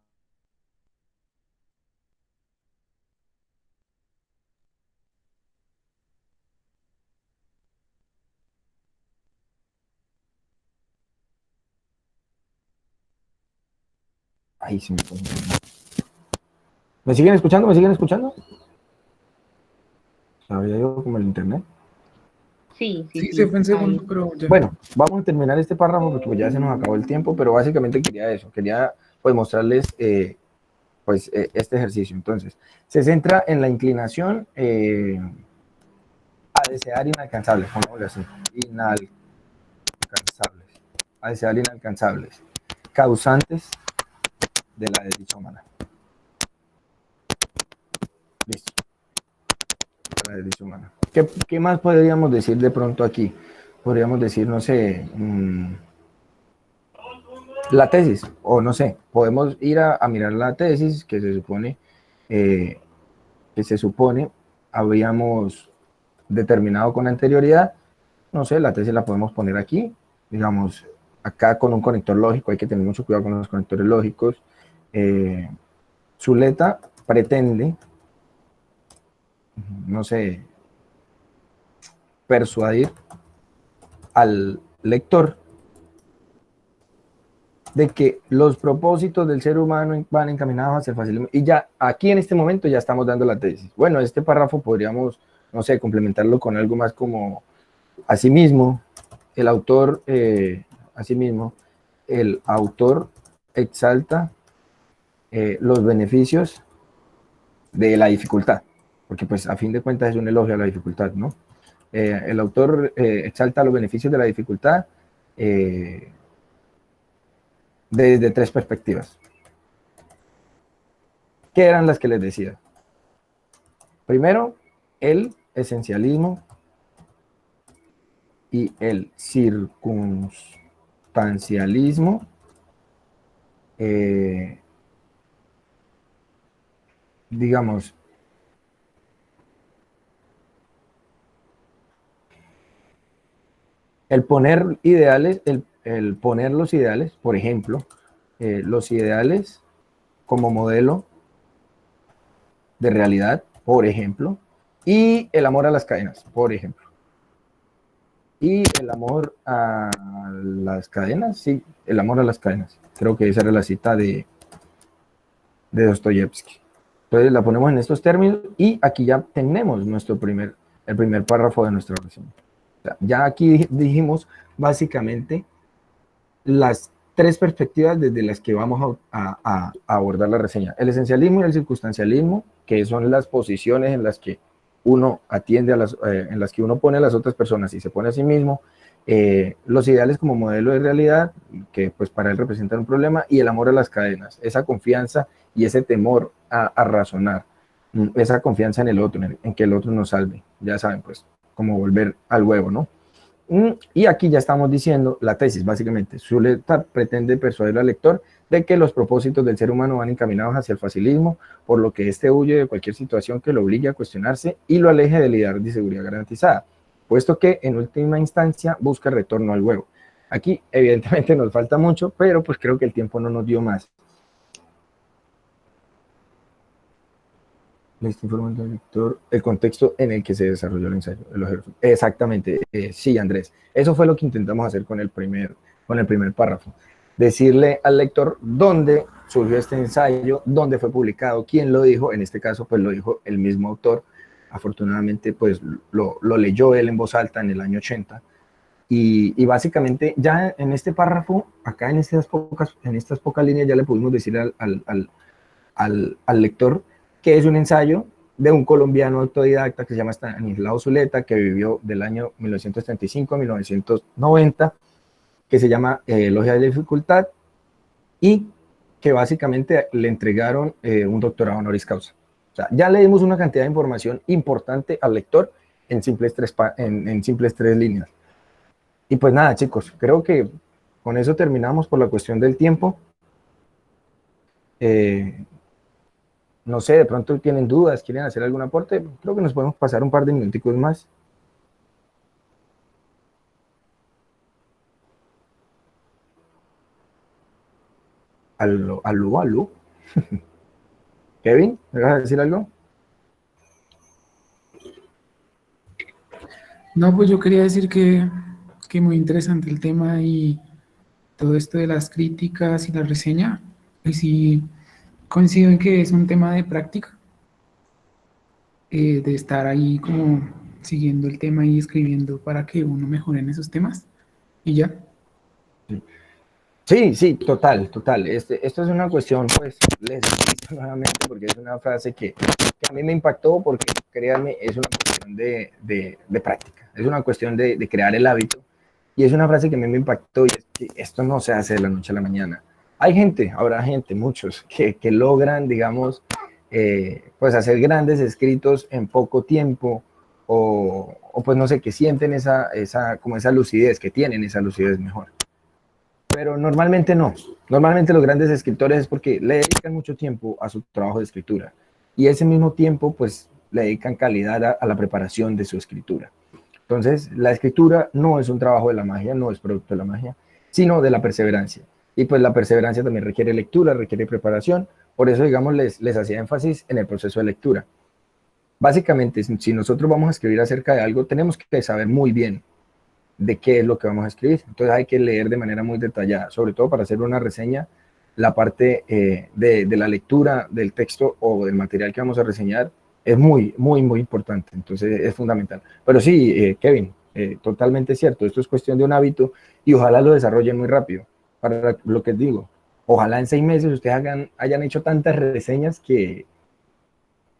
Ahí sí me... ¿Me siguen escuchando? ¿Me siguen escuchando? ¿Sabía yo como el internet? Sí, sí, Sí, sí. se fue en Ahí. segundo, pero ya. Bueno, vamos a terminar este párrafo porque pues ya se nos acabó el tiempo, pero básicamente quería eso, quería pues mostrarles este ejercicio. Entonces, se centra en la inclinación a desear inalcanzables, pongámoslo así, inalcanzables, a desear inalcanzables, causantes de la desdicha humana. Listo, la desdicha humana. ¿Qué más podríamos decir de pronto aquí? Podríamos decir, no sé, la tesis, o no sé, podemos ir a mirar la tesis que se supone habíamos determinado con anterioridad. No sé, la tesis la podemos poner aquí, digamos, acá con un conector lógico, hay que tener mucho cuidado con los conectores lógicos. Zuleta pretende, no sé, persuadir al lector de que los propósitos del ser humano van encaminados hacia el facilismo. Y ya aquí en este momento ya estamos dando la tesis. Bueno, este párrafo podríamos, no sé, complementarlo con algo más como, asimismo, el autor, exalta los beneficios de la dificultad, porque pues a fin de cuentas es un elogio a la dificultad, ¿no? El autor exalta los beneficios de la dificultad desde tres perspectivas. ¿Qué eran las que les decía? Primero, el esencialismo y el circunstancialismo digamos, el poner ideales, el poner los ideales, por ejemplo, los ideales como modelo de realidad, por ejemplo, y el amor a las cadenas, por ejemplo. Y el amor a las cadenas, sí, el amor a las cadenas. Creo que esa era la cita de Dostoyevsky. Entonces la ponemos en estos términos y aquí ya tenemos el primer párrafo de nuestra reseña. O sea, ya aquí dijimos básicamente las tres perspectivas desde las que vamos a abordar la reseña. El esencialismo y el circunstancialismo, que son las posiciones en las que uno atiende en las que uno pone a las otras personas y se pone a sí mismo, los ideales como modelo de realidad, que pues para él representan un problema, y el amor a las cadenas, esa confianza y ese temor a razonar, esa confianza en el otro, en que el otro nos salve, ya saben, pues, como volver al huevo, ¿no? Y aquí ya estamos diciendo la tesis, básicamente. Zuleta pretende persuadir al lector de que los propósitos del ser humano van encaminados hacia el facilismo, por lo que éste huye de cualquier situación que lo obligue a cuestionarse y lo aleje del ideal de seguridad garantizada, puesto que en última instancia busca el retorno al huevo. Aquí evidentemente nos falta mucho, pero pues creo que el tiempo no nos dio más. Listo, informando al lector el contexto en el que se desarrolló el ensayo. Exactamente, sí, Andrés. Eso fue lo que intentamos hacer con el primer párrafo. Decirle al lector dónde surgió este ensayo, dónde fue publicado, quién lo dijo. En este caso, pues lo dijo el mismo autor. Afortunadamente, pues lo leyó él en voz alta en el año 80. Y básicamente, ya en este párrafo, acá en estas pocas líneas, ya le pudimos decir al lector que es un ensayo de un colombiano autodidacta que se llama Estanislao Zuleta, que vivió del año 1935 a 1990, que se llama Elogia de la Dificultad, y que básicamente le entregaron un doctorado honoris causa. O sea, ya le dimos una cantidad de información importante al lector en simples tres líneas. Y pues nada, chicos, creo que con eso terminamos por la cuestión del tiempo. no sé, de pronto tienen dudas, quieren hacer algún aporte, creo que nos podemos pasar un par de minuticos más. Aló. Kevin, ¿me vas a decir algo? No, pues yo quería decir que muy interesante el tema y todo esto de las críticas y la reseña. Y sí, coincido en que es un tema de práctica, de estar ahí como siguiendo el tema y escribiendo para que uno mejore en esos temas. Y ya. Sí, total. Esto es una cuestión, pues, les insisto nuevamente, porque es una frase que a mí me impactó, porque, créanme, es una cuestión de práctica, es una cuestión de crear el hábito, y es una frase que a mí me impactó, y es que esto no se hace de la noche a la mañana. Habrá gente, muchos, que logran, digamos, pues, hacer grandes escritos en poco tiempo, o pues, no sé, que sienten como esa lucidez, que tienen esa lucidez mejor. Pero normalmente no. Normalmente los grandes escritores es porque le dedican mucho tiempo a su trabajo de escritura. Y ese mismo tiempo, pues, le dedican calidad a la preparación de su escritura. Entonces, la escritura no es un trabajo de la magia, no es producto de la magia, sino de la perseverancia. Y pues la perseverancia también requiere lectura, requiere preparación. Por eso, digamos, les hacía énfasis en el proceso de lectura. Básicamente, si nosotros vamos a escribir acerca de algo, tenemos que saber muy bien de qué es lo que vamos a escribir. Entonces hay que leer de manera muy detallada, sobre todo para hacer una reseña, la parte de la lectura del texto o del material que vamos a reseñar es muy importante, entonces es fundamental. Pero sí, Kevin, totalmente cierto, esto es cuestión de un hábito y ojalá lo desarrollen muy rápido. Para lo que digo, ojalá en 6 meses ustedes hayan hecho tantas reseñas que,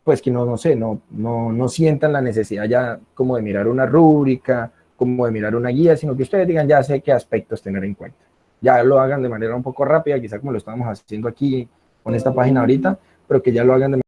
pues que no sé, no sientan la necesidad ya como de mirar una rúbrica, como de mirar una guía, sino que ustedes digan, ya sé qué aspectos tener en cuenta. Ya lo hagan de manera un poco rápida, quizá como lo estamos haciendo aquí con esta página ahorita, pero que ya lo hagan de